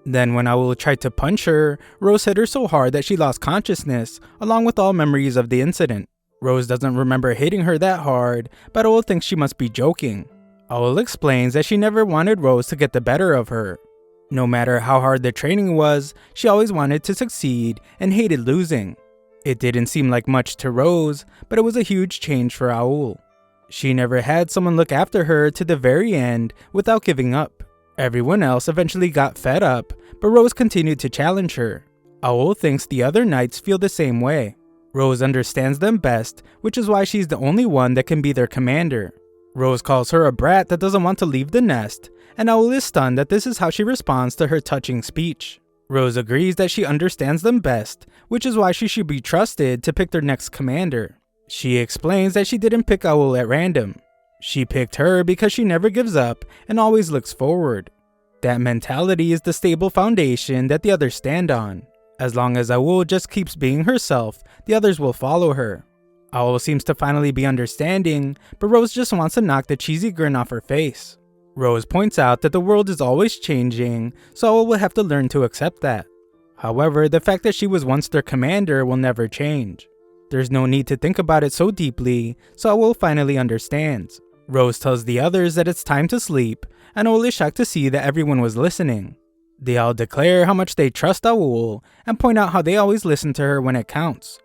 Then when Owl tried to punch her, Rose hit her so hard that she lost consciousness, along with all memories of the incident. Rose doesn't remember hitting her that hard, but Owl thinks she must be joking. Owl explains that she never wanted Rose to get the better of her. No matter how hard the training was, she always wanted to succeed and hated losing. It didn't seem like much to Rose, but it was a huge change for Owl. She never had someone look after her to the very end without giving up. Everyone else eventually got fed up, but Rose continued to challenge her. Owl thinks the other knights feel the same way. Rose understands them best, which is why she's the only one that can be their commander. Rose calls her a brat that doesn't want to leave the nest, and Owl is stunned that this is how she responds to her touching speech. Rose agrees that she understands them best, which is why she should be trusted to pick their next commander. She explains that she didn't pick Owl at random. She picked her because she never gives up and always looks forward. That mentality is the stable foundation that the others stand on. As long as Owl just keeps being herself, the others will follow her. Owl seems to finally be understanding, but Rose just wants to knock the cheesy grin off her face. Rose points out that the world is always changing, so Owl will have to learn to accept that. However, the fact that she was once their commander will never change. There's no need to think about it so deeply, so Owl finally understands. Rose tells the others that it's time to sleep, and Owl is shocked to see that everyone was listening. They all declare how much they trust Owl, and point out how they always listen to her when it counts.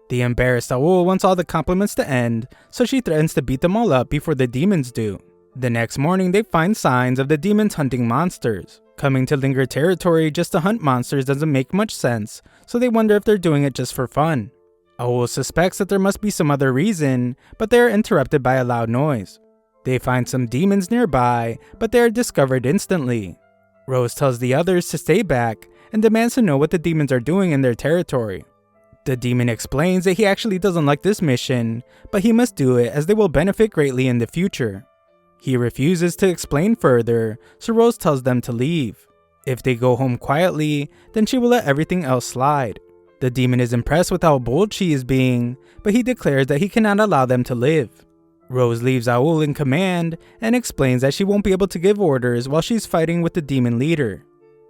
The embarrassed Owl wants all the compliments to end, so she threatens to beat them all up before the demons do. The next morning, they find signs of the demons hunting monsters. Coming to Linger territory just to hunt monsters doesn't make much sense, so they wonder if they're doing it just for fun. Owl suspects that there must be some other reason, but they are interrupted by a loud noise. They find some demons nearby, but they are discovered instantly. Rose tells the others to stay back and demands to know what the demons are doing in their territory. The demon explains that he actually doesn't like this mission, but he must do it as they will benefit greatly in the future. He refuses to explain further, so Rose tells them to leave. If they go home quietly, then she will let everything else slide. The demon is impressed with how bold she is being, but he declares that he cannot allow them to live. Rose leaves Owl in command and explains that she won't be able to give orders while she's fighting with the demon leader.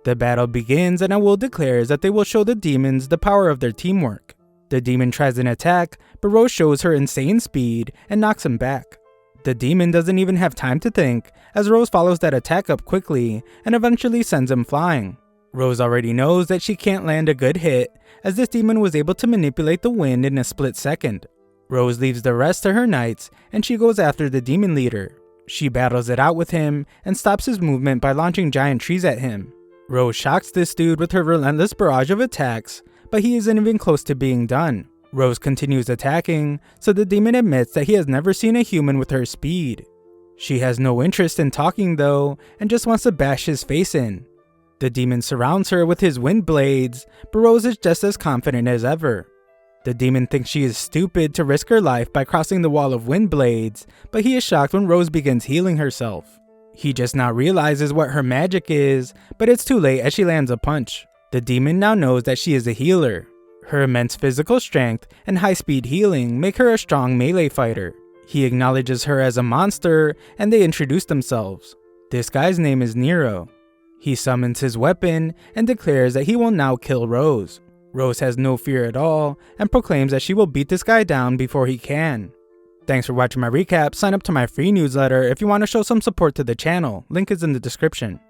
The battle begins and Owl declares that they will show the demons the power of their teamwork. The demon tries an attack, but Rose shows her insane speed and knocks him back. The demon doesn't even have time to think, as Rose follows that attack up quickly and eventually sends him flying. Rose already knows that she can't land a good hit, as this demon was able to manipulate the wind in a split second. Rose leaves the rest to her knights, and she goes after the demon leader. She battles it out with him, and stops his movement by launching giant trees at him. Rose shocks this dude with her relentless barrage of attacks, but he isn't even close to being done. Rose continues attacking, so the demon admits that he has never seen a human with her speed. She has no interest in talking though, and just wants to bash his face in. The demon surrounds her with his wind blades, but Rose is just as confident as ever. The demon thinks she is stupid to risk her life by crossing the wall of wind blades, but he is shocked when Rose begins healing herself. He just now realizes what her magic is, but it's too late as she lands a punch. The demon now knows that she is a healer. Her immense physical strength and high-speed healing make her a strong melee fighter. He acknowledges her as a monster, and they introduce themselves. This guy's name is Nero. He summons his weapon and declares that he will now kill Rose. Rose has no fear at all and proclaims that she will beat this guy down before he can. Thanks for watching my recap. Sign up to my free newsletter if you want to show some support to the channel. Link is in the description.